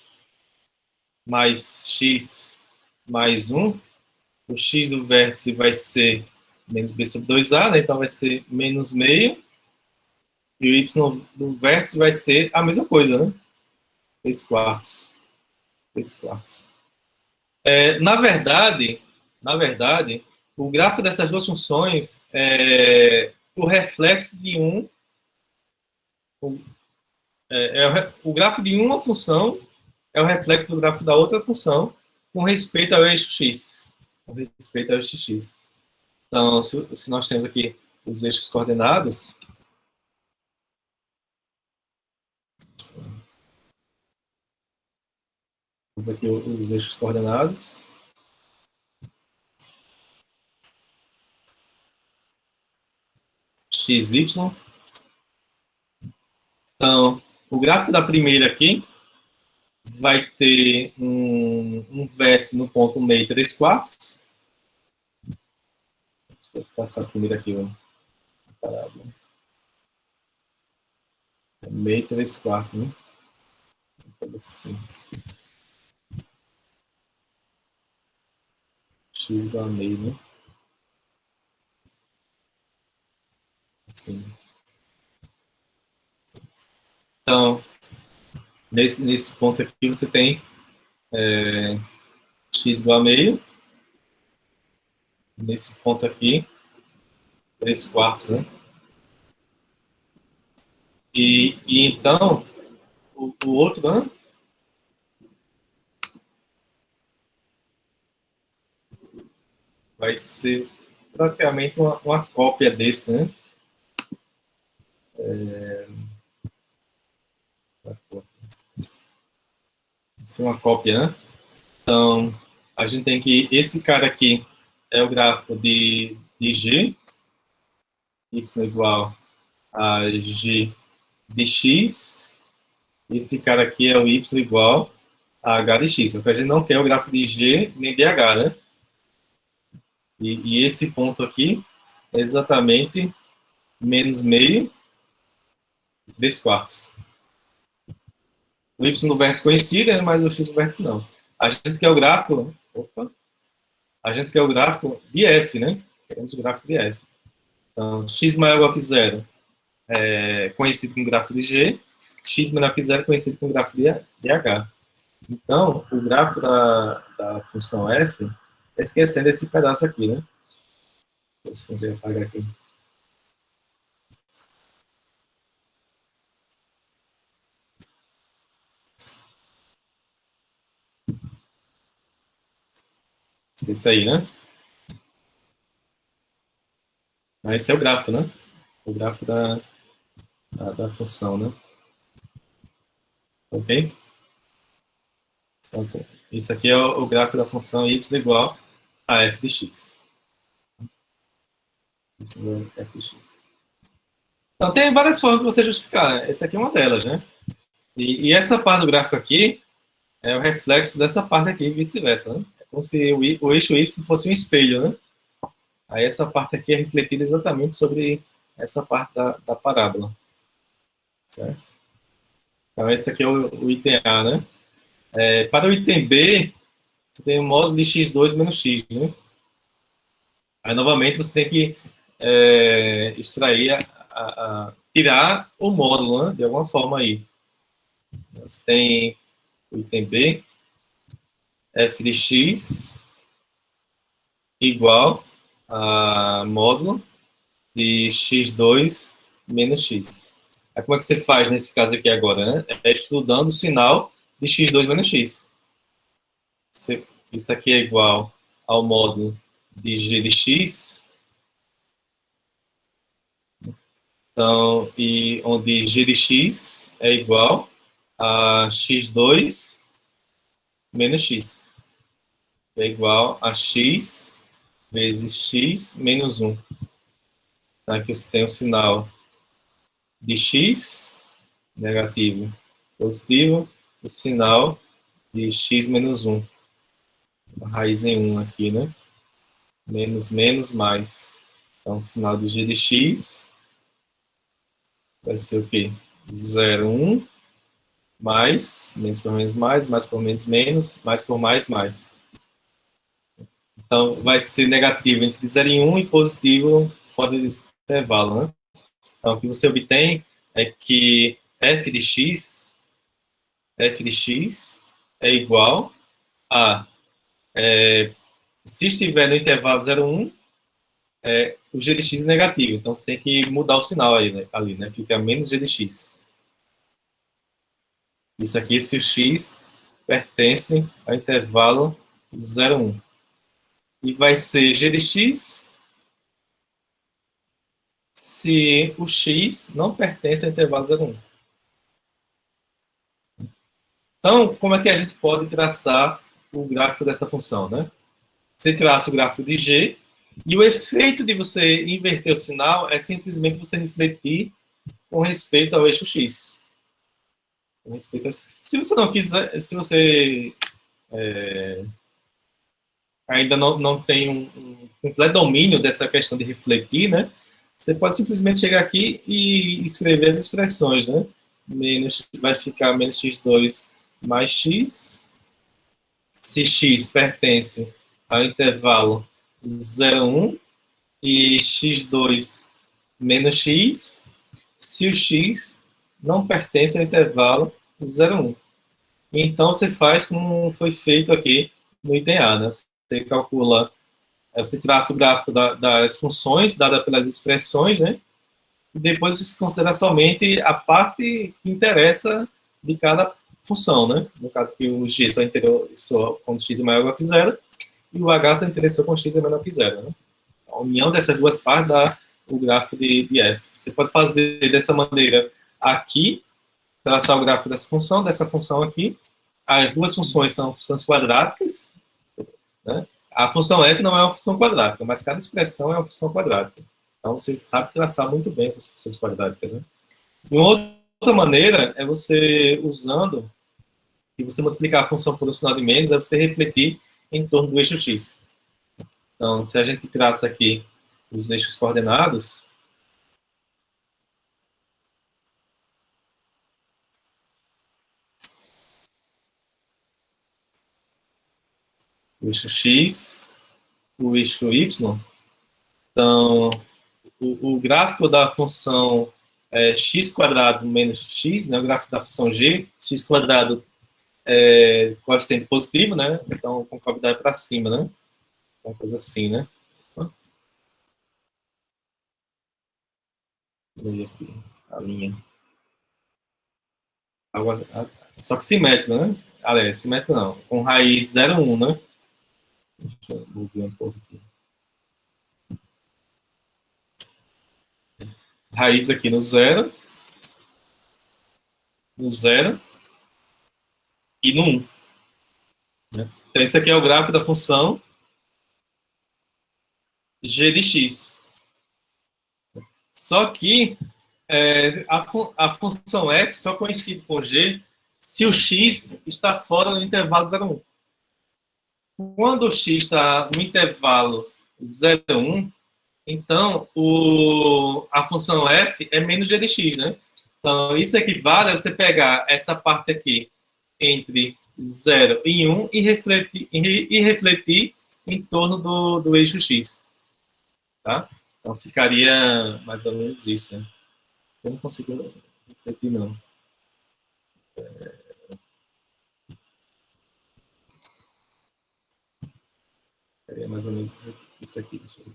mais x mais 1, o x do vértice vai ser menos b sobre 2a, né? Então vai ser menos meio, e o y do vértice vai ser a mesma coisa, né? 3 quartos. 3 quartos. Na verdade, o gráfico dessas duas funções é o reflexo de um. O gráfico de uma função é o reflexo do gráfico da outra função com respeito ao eixo x. Com respeito ao eixo x. Então, se nós temos aqui os eixos coordenados, temos aqui os eixos coordenados, x, y. Então, o gráfico da primeira aqui vai ter um vértice no ponto meio 3 quartos. Deixa eu passar primeiro aqui, ó. Meio 3 quartos, né? Assim. X igual a meio, né? Assim. Então, nesse ponto aqui, você tem x igual a meio. Nesse ponto aqui, 3 quartos, né? E então, o outro, né? Vai ser praticamente uma cópia desse, né? Isso é uma cópia, né? Então, a gente tem que esse cara aqui é o gráfico de g, y igual a g de x. Esse cara aqui é o y igual a h de x. Só que a gente não quer o gráfico de g nem de h, né? E esse ponto aqui é exatamente menos meio, 3 quartos. O y no vértice conhecido, né, mas o x no vértice não. A gente quer o gráfico, opa, a gente quer o gráfico de f, né? Queremos o gráfico de f. Então, x maior ou igual que zero é conhecido como gráfico de g, x menor que zero é conhecido como gráfico de h. Então, o gráfico da função f é esquecendo esse pedaço aqui, né? Se você apagar aqui. Isso aí, né? Esse é o gráfico, né? O gráfico da função, né? Ok? Então, Isso aqui é o gráfico da função y igual a f de x. F de x. Então, tem várias formas de você justificar. Né? Essa aqui é uma delas, né? E essa parte do gráfico aqui é o reflexo dessa parte aqui e vice-versa, né? É como se o eixo y fosse um espelho, né? Aí essa parte aqui é refletida exatamente sobre essa parte da parábola. Certo? Então, esse aqui é o item A, né? Para o item B, você tem o módulo de x2 menos x, né? Aí, novamente, você tem que extrair, tirar o módulo, né? De alguma forma aí. Você tem o item B, f de x igual a módulo de x2 menos x. Aí, como é que você faz nesse caso aqui agora, né? É estudando o sinal de x2 menos x. Isso aqui é igual ao módulo de g de x. Então, e onde g de x é igual a x2 menos x. É igual a x vezes x menos 1. Então, aqui você tem o sinal de x, negativo, positivo, o sinal de x menos 1. A raiz em 1 aqui, né? Menos, menos, mais. Então, o sinal de g de x vai ser o quê? 0, 1, mais, menos por menos mais por menos menos, mais por mais. Então, vai ser negativo entre 0 e 1 e positivo fora desse intervalo, né? Então, o que você obtém é que f de x é igual a, se estiver no intervalo 0, 1, o g de x é negativo. Então, você tem que mudar o sinal aí, né? Ali, né? Fica menos g de x. Isso aqui, se o x pertence ao intervalo 0, 1. E vai ser g de x se o x não pertence ao intervalo 0, 1. Então, como é que a gente pode traçar o gráfico dessa função, né? Você traça o gráfico de g, e o efeito de você inverter o sinal é simplesmente você refletir com respeito ao eixo x. Se você não quiser, se você ainda não tem um completo domínio dessa questão de refletir, né? Você pode simplesmente chegar aqui e escrever as expressões, né? Vai ficar menos x2 mais x. Se x pertence ao intervalo 0, 1 e x2 menos x, se o x não pertence ao intervalo 0, 1. Então, você faz como foi feito aqui no item A, né? Você calcula, você traça o gráfico das funções dadas pelas expressões, né? E depois você considera somente a parte que interessa de cada função, né? No caso aqui, o g só interessou quando x é maior que zero, e o h só interessou quando x é menor que zero, né? A união dessas duas partes dá o gráfico de f. Você pode fazer dessa maneira aqui, traçar o gráfico dessa função aqui. As duas funções são funções quadráticas, né? A função f não é uma função quadrática, mas cada expressão é uma função quadrática. Então, você sabe traçar muito bem essas funções quadráticas, né? E uma outra maneira é você usando, e você multiplicar a função por um sinal de menos, é você refletir em torno do eixo x. Então, se a gente traça aqui os eixos coordenados, o eixo x, o eixo y, então, o gráfico da função x quadrado menos x, né, o gráfico da função g, x quadrado é coeficiente positivo, né, então concavidade para cima, né, uma coisa assim, né. Vou ver aqui a linha. Só que simétrico, né? Aliás, simétrico não. Com raiz 0, 1, né? Deixa eu ver um pouco aqui. Raiz aqui no zero e no 1. né? Então, esse aqui é o gráfico da função g de x. Só que a função f só coincide com g se o x está fora do intervalo 0,1. Quando o x está no intervalo 0,1, então a função f é menos g de x, né? Então, isso equivale a você pegar essa parte aqui entre 0 e 1 e refletir em torno do eixo x. Tá? Então, ficaria mais ou menos isso. Né? Eu não consigo refletir, não. Ficaria mais ou menos isso aqui. Deixa eu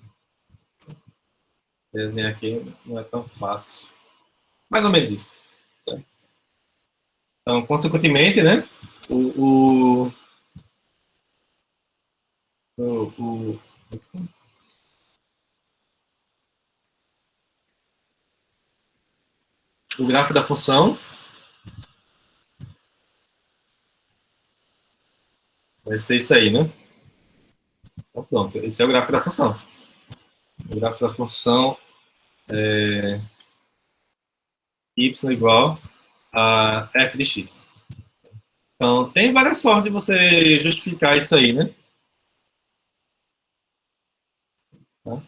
desenhar aqui, não é tão fácil. Mais ou menos isso. Tá? Então, consequentemente, né? O, o, o gráfico da função vai ser isso aí, né? Então, pronto. Esse é o gráfico da função. O gráfico da função é y igual a f de x. Então, tem várias formas de você justificar isso aí, né? Tá?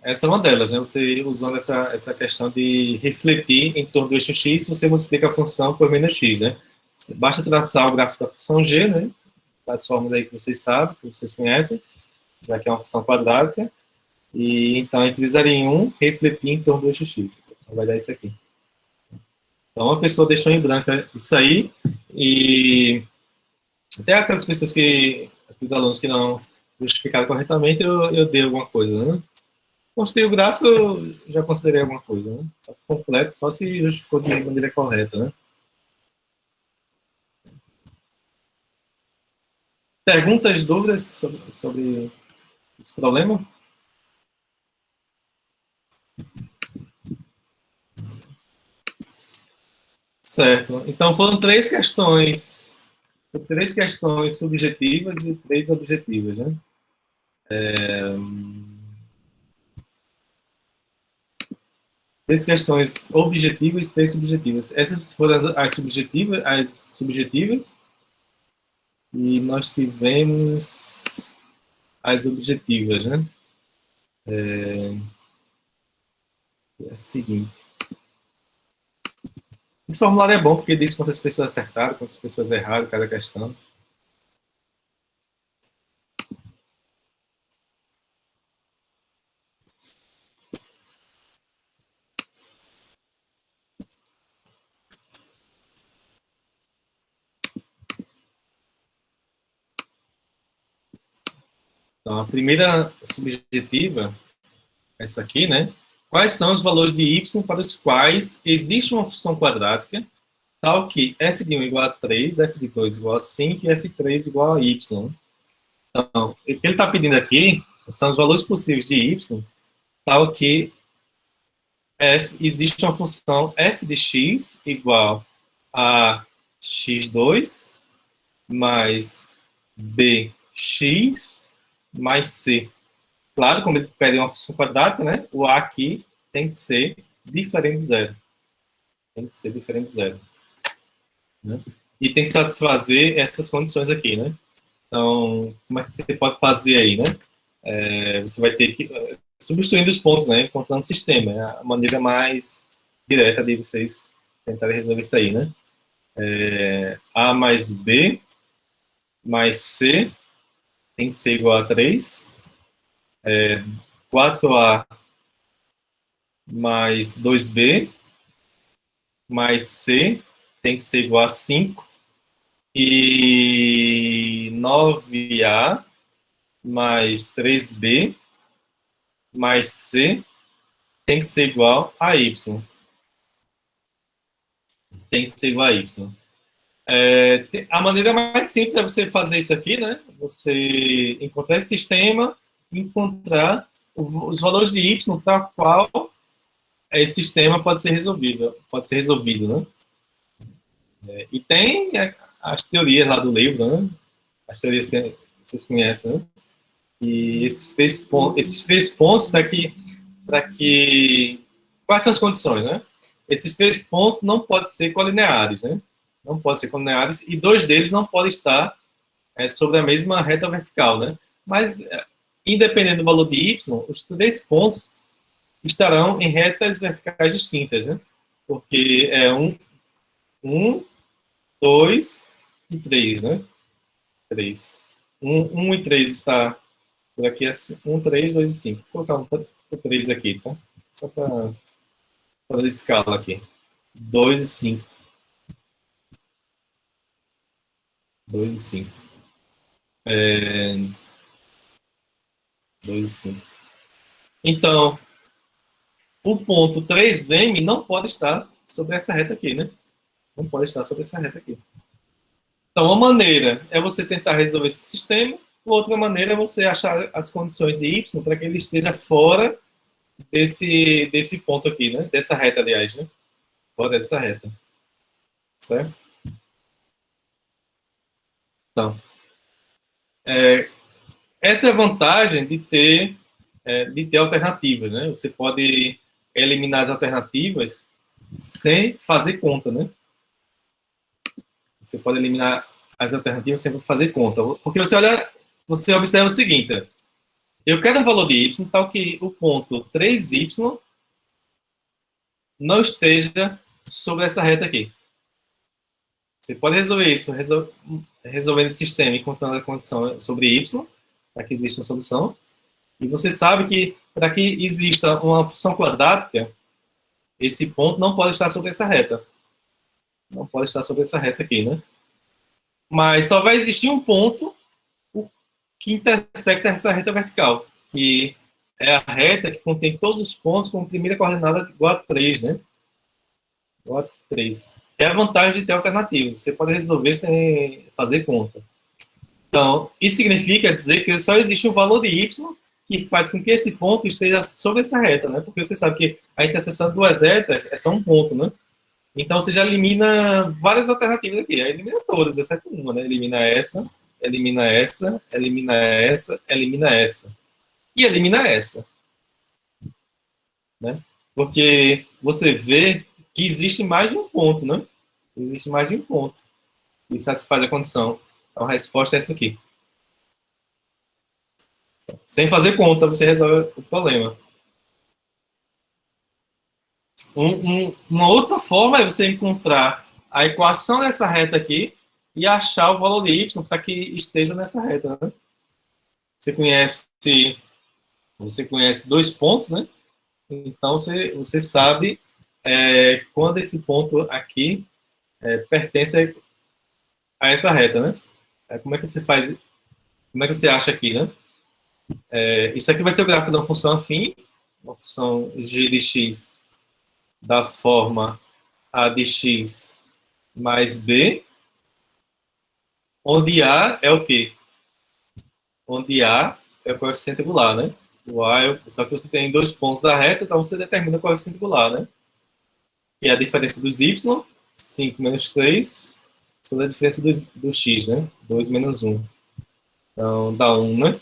Essa é uma delas, né? Você usando essa questão de refletir em torno do eixo x, você multiplica a função por menos x, né? Basta traçar o gráfico da função g, né? Das formas aí que vocês sabem, que vocês conhecem, já que é uma função quadrática, e então entre 0 e 1, refletir em torno do eixo x. Então, vai dar isso aqui. Então, uma pessoa deixou em branco isso aí, e até aquelas pessoas aqueles alunos que não justificaram corretamente, eu dei alguma coisa, né? Construir o gráfico, eu já considerei alguma coisa, né? Só completo, só se justificou de maneira correta, né? Perguntas, dúvidas sobre esse problema? Certo. Então, foram três questões subjetivas e três objetivas, né? Três questões objetivas e três subjetivas. Essas foram as subjetivas, e nós tivemos as objetivas, né? É a seguinte. Esse formulário é bom porque diz quantas pessoas acertaram, quantas pessoas erraram cada questão. Então, a primeira subjetiva, essa aqui, né? Quais são os valores de y para os quais existe uma função quadrática tal que f de 1 igual a 3, f de 2 igual a 5 e f de 3 igual a y. Então, o que ele está pedindo aqui são os valores possíveis de y tal que existe uma função f de x igual a x2 mais bx mais c. Claro, como ele pede uma função quadrática, né? O a aqui tem que ser diferente de zero. Tem que ser diferente de zero. Né? E tem que satisfazer essas condições aqui, né? Então, como é que você pode fazer aí, né? Você vai ter que substituindo os pontos, né? Encontrando o sistema. É a maneira mais direta de vocês tentarem resolver isso aí, né? A mais B mais C tem que ser igual a 3. 4A mais 2B mais C tem que ser igual a 5. E 9A mais 3B mais C tem que ser igual a Y. Tem que ser igual a Y. A maneira mais simples é você fazer isso aqui, né? Você encontrar esse sistema, encontrar os valores de Y para qual esse sistema pode ser resolvido, né? E tem as teorias lá do livro, né? as teorias que vocês conhecem, né? E esses três pontos quais são as condições, né? Esses três pontos não podem ser colineares, né? Não podem ser colineares, e dois deles não podem estar sobre a mesma reta vertical, né? Mas, independente do valor de y, os três pontos estarão em retas verticais distintas, né? Porque é 2 e 3, né? 3. 1 e 3 está por aqui, é 1, 3, 2 e 5. Vou colocar o 3 aqui, tá? Só para fazer escala aqui. 2 e 5. 2 e 5. 2 e 5. Então, o ponto 3M não pode estar sobre essa reta aqui, né? Não pode estar sobre essa reta aqui. Então, uma maneira é você tentar resolver esse sistema, outra maneira é você achar as condições de y para que ele esteja fora desse ponto aqui, né? Dessa reta, aliás, né? Fora dessa reta. Certo? Então, essa é a vantagem de ter alternativas, né? Você pode eliminar as alternativas sem fazer conta, né? Você pode eliminar as alternativas sem fazer conta. Porque você observa o seguinte: eu quero um valor de y tal que o ponto 3y não esteja sobre essa reta aqui. Você pode resolver isso resolvendo esse sistema, encontrando a condição sobre y, para que exista uma solução. E você sabe que para que exista uma função quadrática, esse ponto não pode estar sobre essa reta. Não pode estar sobre essa reta aqui, né? Mas só vai existir um ponto que intersecta essa reta vertical, que é a reta que contém todos os pontos com primeira coordenada igual a 3, né? Igual a 3. É a vantagem de ter alternativas. Você pode resolver sem fazer conta. Então, isso significa dizer que só existe um valor de y que faz com que esse ponto esteja sobre essa reta, né? Porque você sabe que a interseção de duas retas é só um ponto, né? Então, você já elimina várias alternativas aqui. Aí elimina todas, exceto uma, né? Elimina essa, elimina essa, elimina essa, elimina essa. E elimina essa. Né? Porque você vê que existe mais de um ponto, né? Existe mais de um ponto que satisfaz a condição. Então, a resposta é essa aqui. Sem fazer conta, você resolve o problema. Uma outra forma é você encontrar a equação dessa reta aqui e achar o valor de y para que esteja nessa reta. Né? Você conhece dois pontos, né? Então, você sabe quando esse ponto aqui pertence a essa reta, né? Como é que você faz? Como é que você acha aqui, né? Isso aqui vai ser o gráfico de uma função afim, uma função g de x da forma a de x mais b, onde a é o quê? Onde a é o coeficiente angular, né? O a só que você tem dois pontos da reta, então você determina o coeficiente angular, né? E a diferença dos y, 5 menos 3, sobre a diferença do x, né? 2 menos 1. Então, dá 1, né?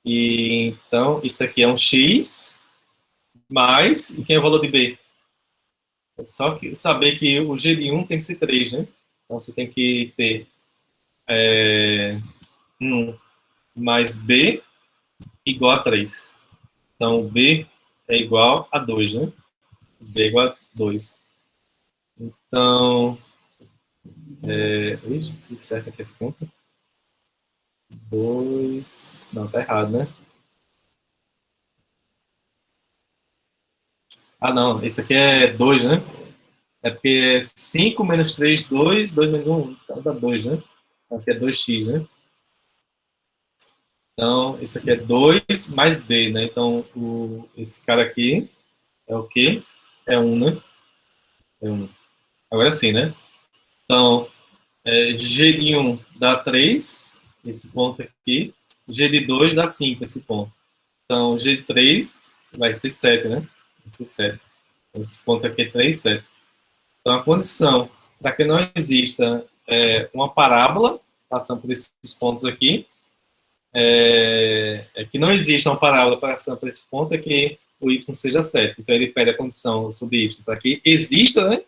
E, então, isso aqui é um x mais... E quem é o valor de b? É só saber que o g de 1 tem que ser 3, né? Então, você tem que ter 1 mais b igual a 3. Então, b é igual a 2, né? B é igual a 2. Então, fiz certo aqui essa conta. 2... Não, tá errado, né? Ah, não. Esse aqui é 2, né? É porque é 5 menos 3, 2. 2 menos 1, então dá 2, né? Então, aqui é 2x, né? Então, esse aqui é 2 mais b, né? Então, esse cara aqui é o quê? É 1, né? É 1. Agora sim, né? Então, g de 1 dá 3, esse ponto aqui. G de 2 dá 5, esse ponto. Então, g de 3 vai ser 7, né? Vai ser 7. Esse ponto aqui é 3, 7. Então, a condição para que não exista uma parábola passando por esses pontos aqui, é que não existe uma parábola passando por esse ponto, é que o y seja certo. Então, ele pede a condição sobre y para que exista, né?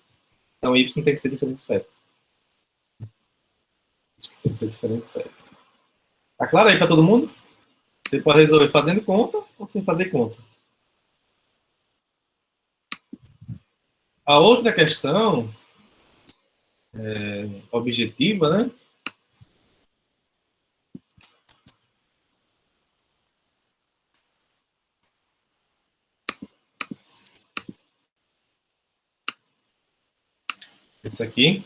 Então, y tem que ser diferente de 7. Tem que ser diferente de 7. Tá claro aí para todo mundo? Você pode resolver fazendo conta ou sem fazer conta. A outra questão objetiva, né? Esse aqui.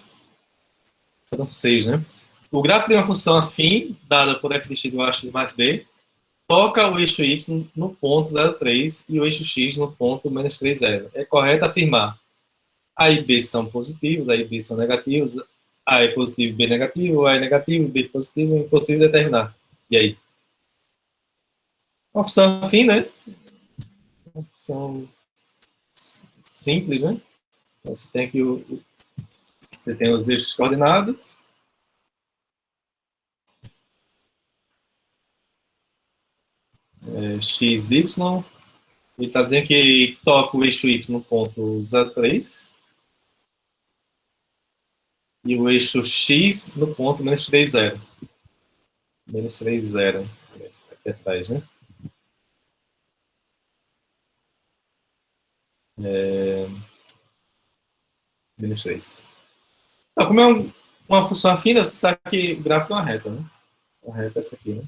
Foram 6, né? O gráfico de uma função afim, dada por f de x igual a x mais b, toca o eixo y no ponto 0,3 e o eixo x no ponto menos 3,0. É correto afirmar A e B são positivos, A e B são negativos, A é positivo, B é negativo, A é negativo, B é positivo, é impossível determinar. E aí? Uma função afim, né? Uma função simples, né? Então, você tem aqui você tem os eixos coordenados. X, Y. Ele está dizendo que toca o eixo Y no ponto 0,3 e o eixo X no ponto menos 3,0. Menos 3,0. Aqui atrás, né? Menos 3. Então, como é uma função afim, você sabe que o gráfico é uma reta, né? A reta é essa aqui, né?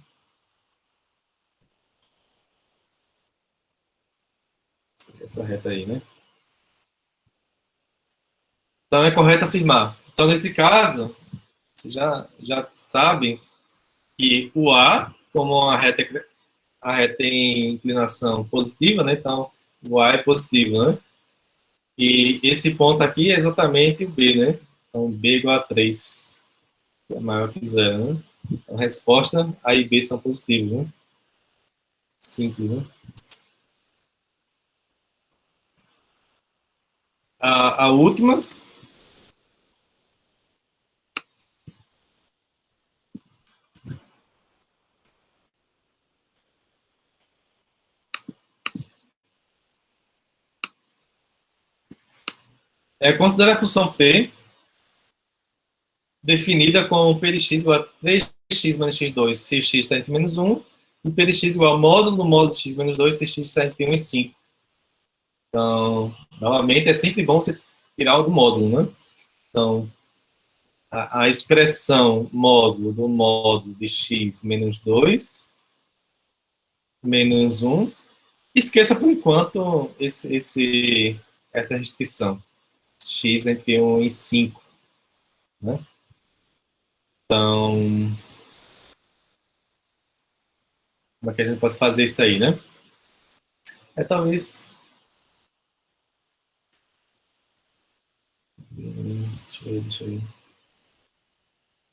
Essa reta aí, né? Então, é correto afirmar. Então, nesse caso, você já sabe que o A, como a reta tem inclinação positiva, né? Então, o A é positivo, né? E esse ponto aqui é exatamente o B, né? Então, B igual a 3, que é maior que 0, né? Então, a resposta A e B são positivos, né? Simples, né? A última. Considera a função P definida como P de x igual a 3x menos x2 se x está entre menos 1 e P de x igual a módulo do módulo de x menos 2 se x está entre 1 e 5. Então, novamente, é sempre bom você tirar algo do módulo, né? Então, a expressão módulo do módulo de x menos 2 menos 1. Esqueça, por enquanto, essa restrição. X entre 1 e 5. Né? Então, como é que a gente pode fazer isso aí, né? Talvez... Deixa eu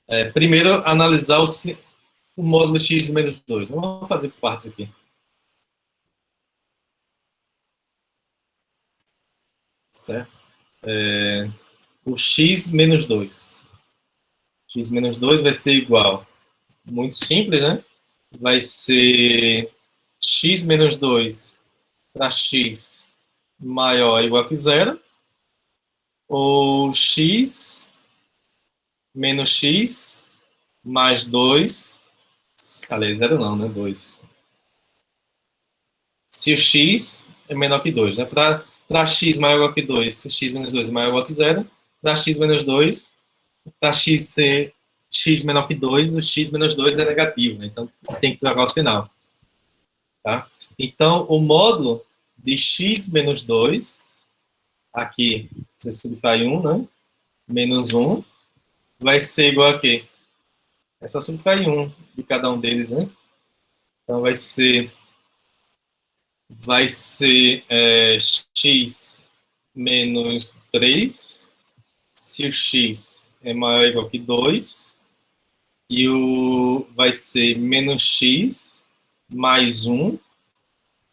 ver. Primeiro, analisar o módulo x menos 2. Vamos fazer por partes aqui. Certo? O x menos 2. X menos 2 vai ser igual. Muito simples, né? Vai ser x menos 2 para x maior ou igual que 0. Ou x menos x mais 2. Aliás, 0 não, né? 2. Se o x é menor que 2, né? Para x maior ou igual que 2, se x menos 2 é maior ou igual que 0. Para x menos 2, para x ser x menor que 2, o x menos 2 é negativo, né? Então, você tem que trocar o sinal. Tá? Então, o módulo de x menos 2, aqui você subtrai 1, né? Menos 1, vai ser igual a quê? É só subtrair 1 de cada um deles, né? Então, vai ser x menos 3, se o x é maior ou igual que 2, e vai ser menos x mais 1,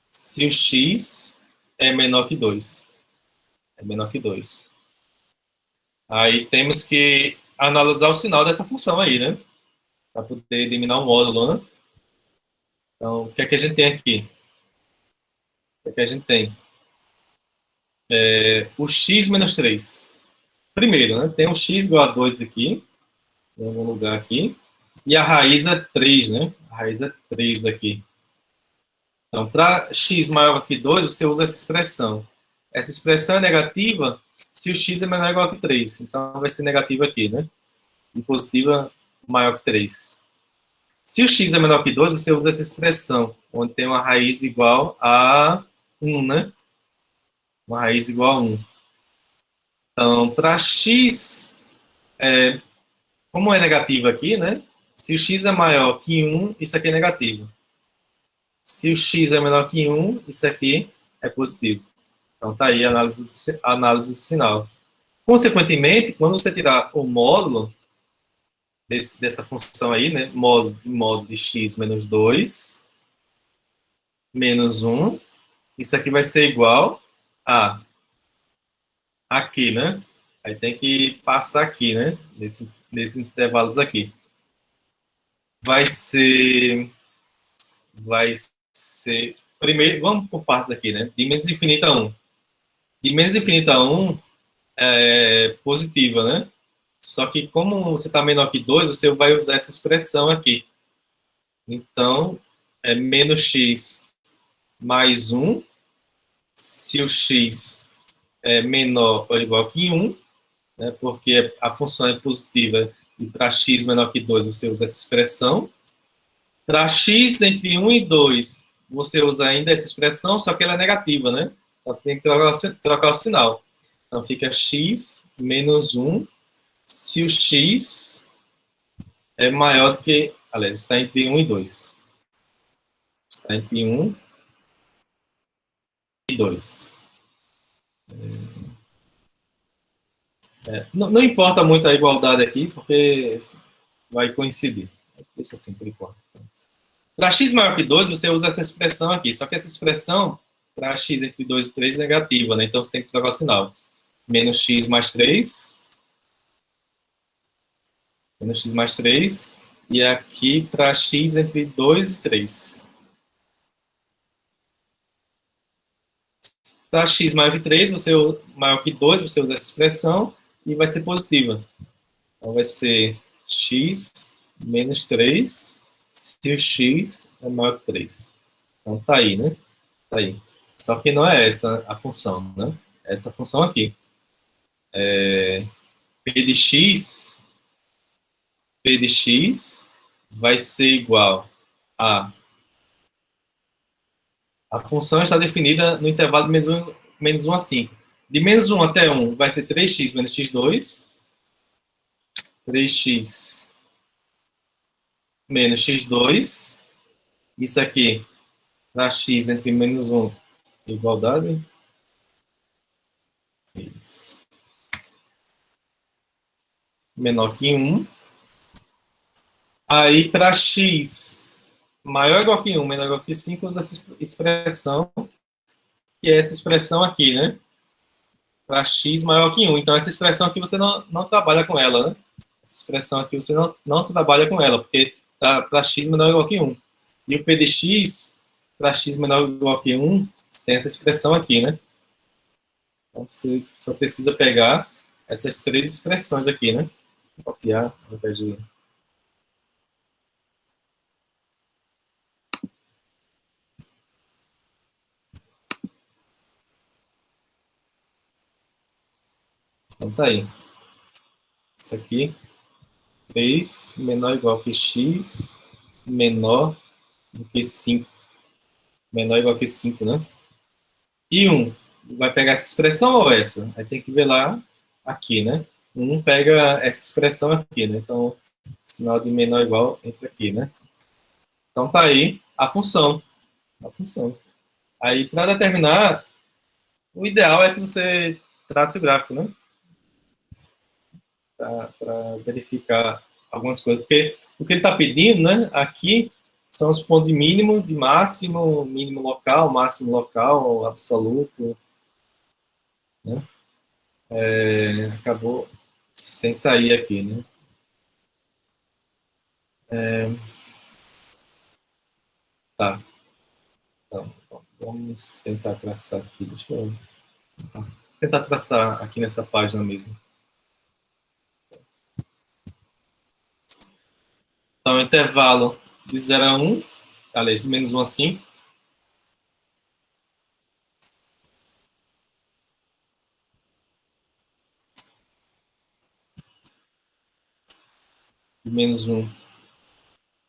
se o x é menor que 2. É menor que 2. Aí temos que analisar o sinal dessa função aí, né? para poder eliminar o módulo, né? Então, o que é que a gente tem aqui? O que é que a gente tem? O x menos 3. Primeiro, né? Tem o x igual a 2 aqui, em algum lugar aqui, e a raiz é 3, né? A raiz é 3 aqui. Então, para x maior que 2, você usa essa expressão. Essa expressão é negativa se o x é menor ou igual que 3. Então, vai ser negativo aqui, né? E positiva maior que 3. Se o x é menor que 2, você usa essa expressão, onde tem uma raiz igual a 1, né? Uma raiz igual a 1. Então, para x, como é negativo aqui, né? Se o x é maior que 1, isso aqui é negativo. Se o x é menor que 1, isso aqui é positivo. Então, tá aí a análise do sinal. Consequentemente, quando você tirar o módulo dessa função aí, né? Módulo de x menos 2 menos 1, isso aqui vai ser igual a aqui, né? Aí tem que passar aqui, né? Nesses intervalos aqui. Vai ser primeiro, vamos por partes aqui, né? De menos infinito a 1. De menos infinito a 1 é positiva, né? Só que como você está menor que 2, você vai usar essa expressão aqui. Então, é menos x mais 1, se o x é menor ou igual que 1, né? Porque a função é positiva e para x menor que 2 você usa essa expressão. Para x entre 1 e 2, você usa ainda essa expressão, só que ela é negativa, né? Então, você tem que trocar o sinal. Então, fica x menos 1 se o x é maior do que... Aliás, está entre 1 e 2. Está entre 1 e 2. Não importa muito a igualdade aqui, porque vai coincidir. Deixa assim, por enquanto. Para x maior que 2, você usa essa expressão aqui. Só que essa expressão, para x entre 2 e 3, é negativa, né? Então, você tem que trocar o sinal. Menos x mais 3. Menos x mais 3. E aqui, para x entre 2 e 3. Para x maior que 3, maior que 2, você usa essa expressão e vai ser positiva. Então, vai ser x menos 3 se o x é maior que 3. Então, tá aí, né? Tá aí. Só que não é essa a função, né? É essa função aqui. P de x vai ser igual a função está definida no intervalo de menos 1 a 5. De menos 1 até 1 vai ser 3x menos x2. 3x menos x2. Isso aqui, para x entre menos 1 e igualdade. Isso. Menor que 1. Aí, para x maior ou igual que 1, menor ou igual que 5, usa essa expressão, que é essa expressão aqui, né? Para x maior que 1. Então, essa expressão aqui você não trabalha com ela, né? Essa expressão aqui você não trabalha com ela, porque para x menor ou igual que 1. E o p de x, para x menor ou igual que 1, tem essa expressão aqui, né? Então, você só precisa pegar essas três expressões aqui, né? Vou copiar ao invés de... Então, tá aí. Isso aqui, 3 menor ou igual que x, menor do que 5. Menor ou igual que 5, né? E 1, vai pegar essa expressão ou essa? Aí tem que ver lá, aqui, né? 1 pega essa expressão aqui, né? Então, sinal de menor ou igual entra aqui, né? Então, tá aí a função. A função. Aí, para determinar, o ideal é que você trace o gráfico, né? Para verificar algumas coisas. Porque o que ele está pedindo, né? Aqui são os pontos de mínimo, de máximo, mínimo local, máximo local, absoluto, né? Acabou sem sair aqui, né? Tá. Então, vamos tentar traçar aqui. Deixa eu tentar traçar aqui nessa página mesmo. Então, intervalo de 0 a 1, aliás, de menos 1 a 5. De menos 1.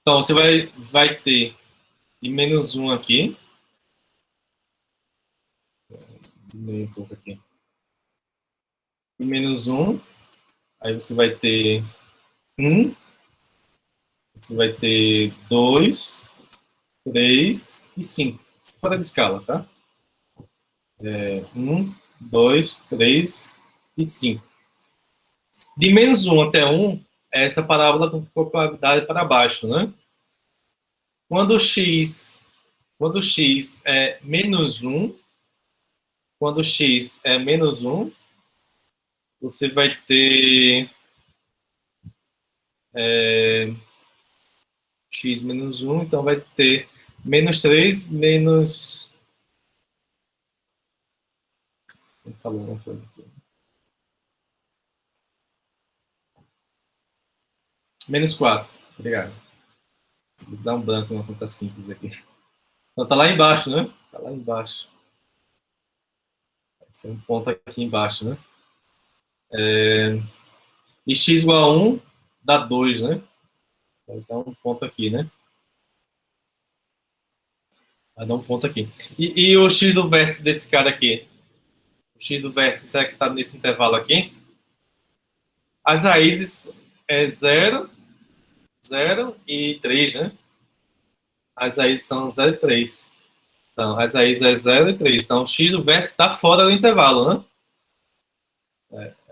Então, você vai ter de menos 1 aqui. Diminuir um pouco aqui. De menos 1. Aí você vai ter 1. Você vai ter 2, 3 e 5. Fora de escala, tá? 1, 2, 3 e 5. De menos 1 até 1 é essa parábola com probabilidade para baixo, né? Quando x é menos 1, quando x é menos 1, você vai ter x menos 1, então vai ter menos 3, menos... Vou falar uma coisa aqui. Menos 4, obrigado. Vou dar um branco numa conta simples aqui. Então tá lá embaixo, né? Tá lá embaixo. Vai ser um ponto aqui embaixo, né? E x igual a 1 dá 2, né? Vai dar um ponto aqui, né? Vai dar um ponto aqui. E o x do vértice desse cara aqui? O x do vértice, será que está nesse intervalo aqui? As raízes é 0, 0 e 3, né? As raízes são 0 e 3. Então, as raízes é 0 e 3. Então, o x do vértice está fora do intervalo, né?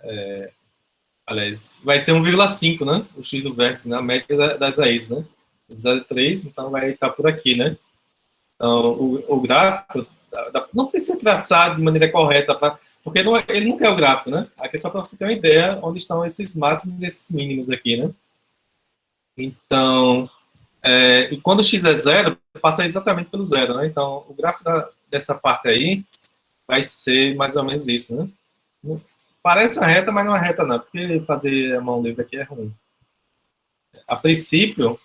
Aliás, vai ser 1,5, né? O x do vértice, na média das raízes, né? 0 e 3, então vai estar por aqui, né? Então, o gráfico não precisa traçar de maneira correta, porque ele não quer o gráfico, né? Aqui é só para você ter uma ideia onde estão esses máximos e esses mínimos aqui, né? Então, e quando o x é 0, passa exatamente pelo 0, né? Então, o gráfico dessa parte aí vai ser mais ou menos isso, né? Parece uma reta, mas não é reta não, porque fazer a mão livre aqui é ruim. A princípio,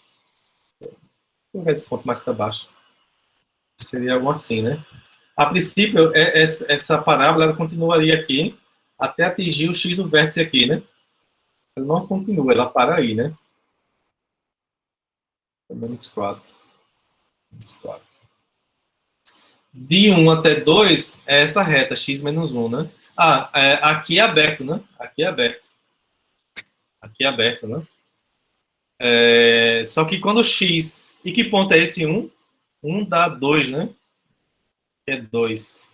vou ver esse ponto mais para baixo. Seria algo assim, né? A princípio, essa parábola ela continuaria aqui até atingir o x do vértice aqui, né? Ela não continua, ela para aí, né? Menos 4. Menos 4. De 1 até 2 é essa reta, x menos 1, né? Aqui é aberto, né? Aqui é aberto. Aqui é aberto, né? Só que quando x... E que ponto é esse 1? 1 dá 2, né? Que é 2.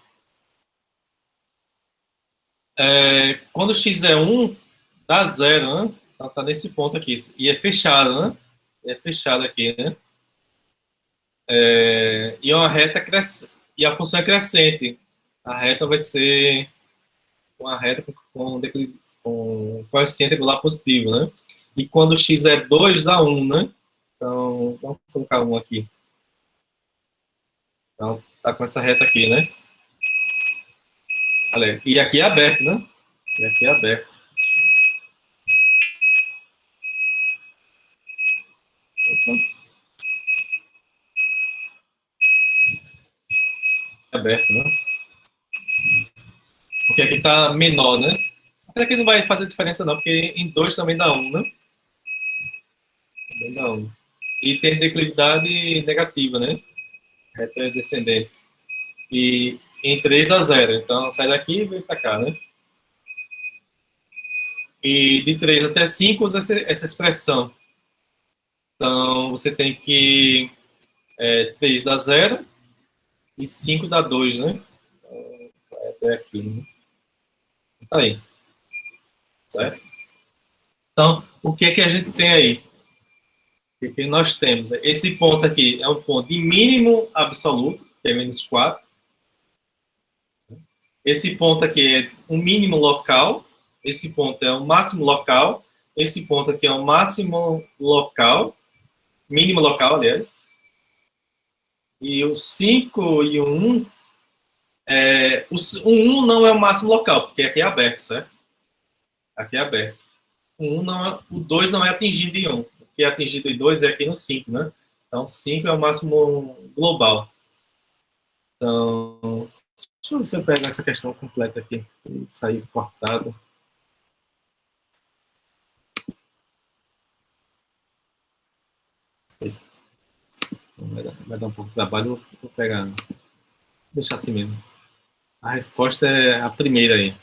Quando x é 1, dá 0, né? Então tá nesse ponto aqui. E é fechado, né? É fechado aqui, né? E é uma reta crescente. E a função é crescente. A reta vai ser uma reta com coeficiente angular positivo, né? E quando x é 2, dá 1, né? Então, vamos colocar 1 aqui. Então, tá com essa reta aqui, né? Olha, e aqui é aberto, né? E aqui é aberto. É aberto, né? Porque aqui tá menor, né? Mas aqui não vai fazer diferença não, porque em 2 também dá 1, né? Também dá 1. E tem declividade negativa, né? Reta descendente. E em 3 dá 0. Então sai daqui e vem para cá, né? E de 3 até 5 usa essa expressão. Então você tem que 3 dá 0 e 5 dá 2, né? Vai até aqui, né? Tá aí. Certo? Então, o que é que a gente tem aí? O que nós temos? Esse ponto aqui é um ponto de mínimo absoluto, que é menos 4. Esse ponto aqui é um mínimo local. Esse ponto é o máximo local. Esse ponto aqui é o máximo local. mínimo local, aliás. E o 5 e o 1, o 1 não é o máximo local, porque aqui é aberto, certo? Aqui é aberto. O 2 não é atingido em 1. O que é atingido em 2 é aqui no 5, né? Então, 5 é o máximo global. Então, deixa eu ver se eu pego essa questão completa aqui. Sair cortado. Vai dar um pouco de trabalho, vou pegar. Vou deixar assim mesmo. A resposta é a primeira aí.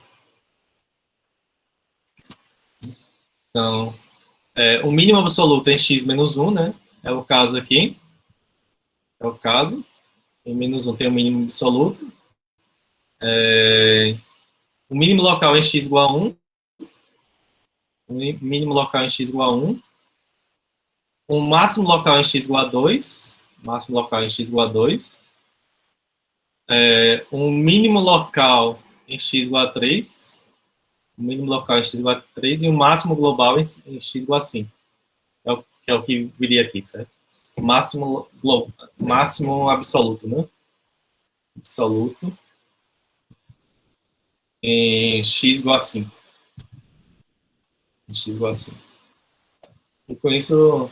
Então, o mínimo absoluto é em x menos 1, né? É o caso aqui. É o caso. Em menos 1 tem o mínimo absoluto. O mínimo local em x igual a 1. O mínimo local em x igual a 1. O máximo local em x igual a 2. Máximo local em x igual a 2. O mínimo local em x igual a 3. O mínimo local em x igual a 3 e o máximo global em x igual a 5. É o que viria aqui, certo? O máximo absoluto, né? Absoluto em x igual a 5. Em x igual a 5. E com isso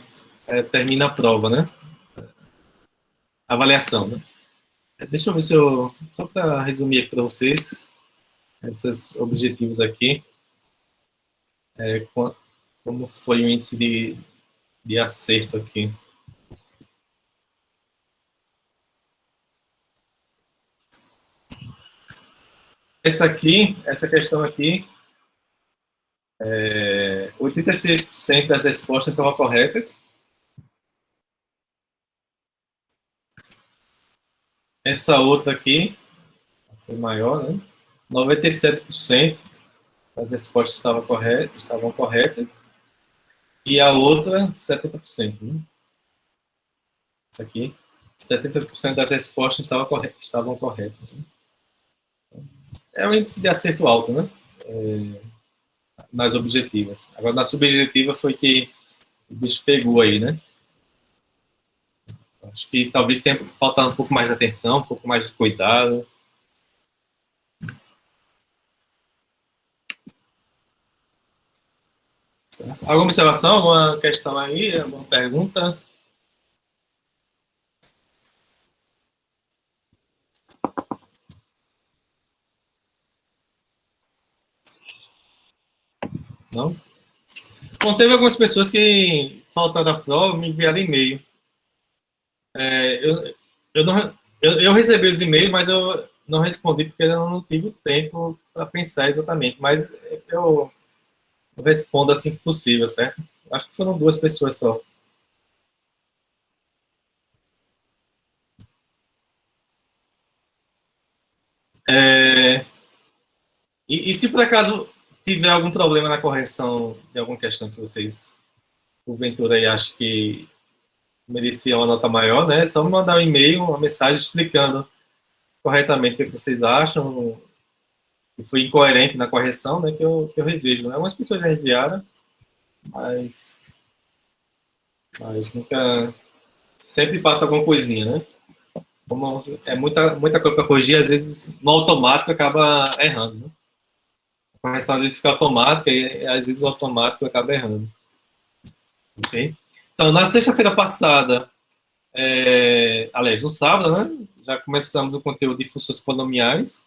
termina a prova, né? A avaliação, né? Deixa eu ver se eu... Só para resumir aqui para vocês, esses objetivos aqui. Como foi o índice de acerto aqui. Essa questão aqui, 86% das respostas estavam corretas. Essa outra aqui, foi maior, né? 97% das respostas estavam corretas. E a outra, 70%. Né? Essa aqui, 70% das respostas estavam corretas. Né? É um índice de acerto alto, né? Nas objetivas. Agora, na subjetiva foi que o bicho pegou aí, né? Acho que talvez tenha faltado um pouco mais de atenção, um pouco mais de cuidado. Certo? Alguma observação, alguma questão aí, alguma pergunta? Não? Bom, teve algumas pessoas que, faltando a prova, me enviaram e-mail. Eu recebi os e-mails, mas eu não respondi porque eu não tive tempo para pensar exatamente. Mas eu respondo assim que possível, certo? Acho que foram 2 pessoas só. E se por acaso tiver algum problema na correção de alguma questão que vocês, porventura, aí acham que merecia uma nota maior, né? É só me mandar um e-mail, uma mensagem explicando corretamente o que vocês acham, que foi incoerente na correção, né? Que eu revejo. Né? Algumas pessoas já enviaram, mas nunca... Sempre passa alguma coisinha, né? Como é muita coisa para corrigir, às vezes no automático acaba errando, né? A correção às vezes fica automática e às vezes o automático acaba errando. Ok? Então, na sexta-feira passada, aliás, no sábado, né? Já começamos o conteúdo de funções polinomiais.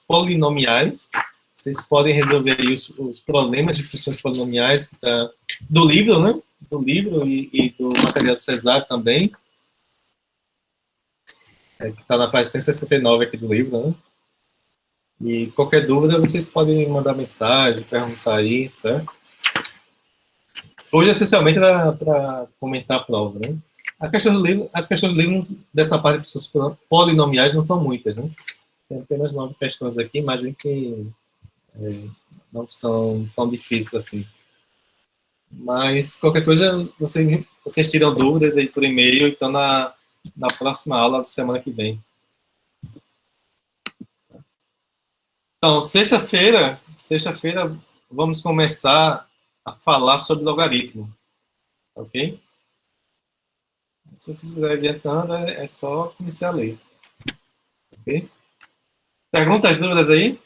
Vocês podem resolver aí os problemas de funções polinomiais do livro, né? Do livro e do material Cesar também, que está na página 169 aqui do livro, né? E qualquer dúvida, vocês podem mandar mensagem, perguntar aí, certo? Hoje, essencialmente, para comentar a prova, né? As questões do livro dessa parte de funções polinomiais não são muitas, né? Tem apenas 9 questões aqui, imagino que não são tão difíceis assim. Mas, qualquer coisa, vocês tiram dúvidas aí por e-mail, então na próxima aula da semana que vem. Então, sexta-feira, vamos começar a falar sobre logaritmo, ok? Se vocês quiserem adiantando, é só começar a ler. Ok? Perguntas, dúvidas aí?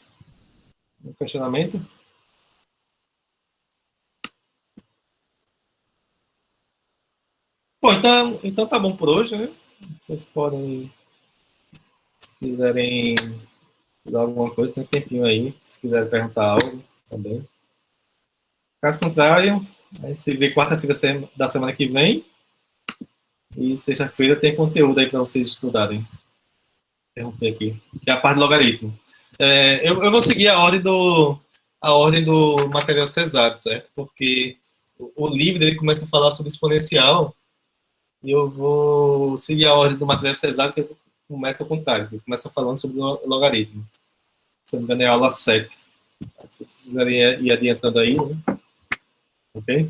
No questionamento? Bom, então tá bom por hoje, né? Vocês podem, se quiserem dar alguma coisa, tem um tempinho aí. Se quiserem perguntar algo também. Caso contrário, a gente se vê quarta-feira da semana que vem. E sexta-feira tem conteúdo aí para vocês estudarem. Interromper aqui. Que é a parte do logaritmo. Eu vou seguir a ordem do material cesado, certo? Porque o livro ele começa a falar sobre exponencial e eu vou seguir a ordem do material cesado, que começa ao contrário. Que começa falando sobre o logaritmo. Se não me engano, é a aula 7. Se vocês quiserem ir adiantando aí, né? Ok?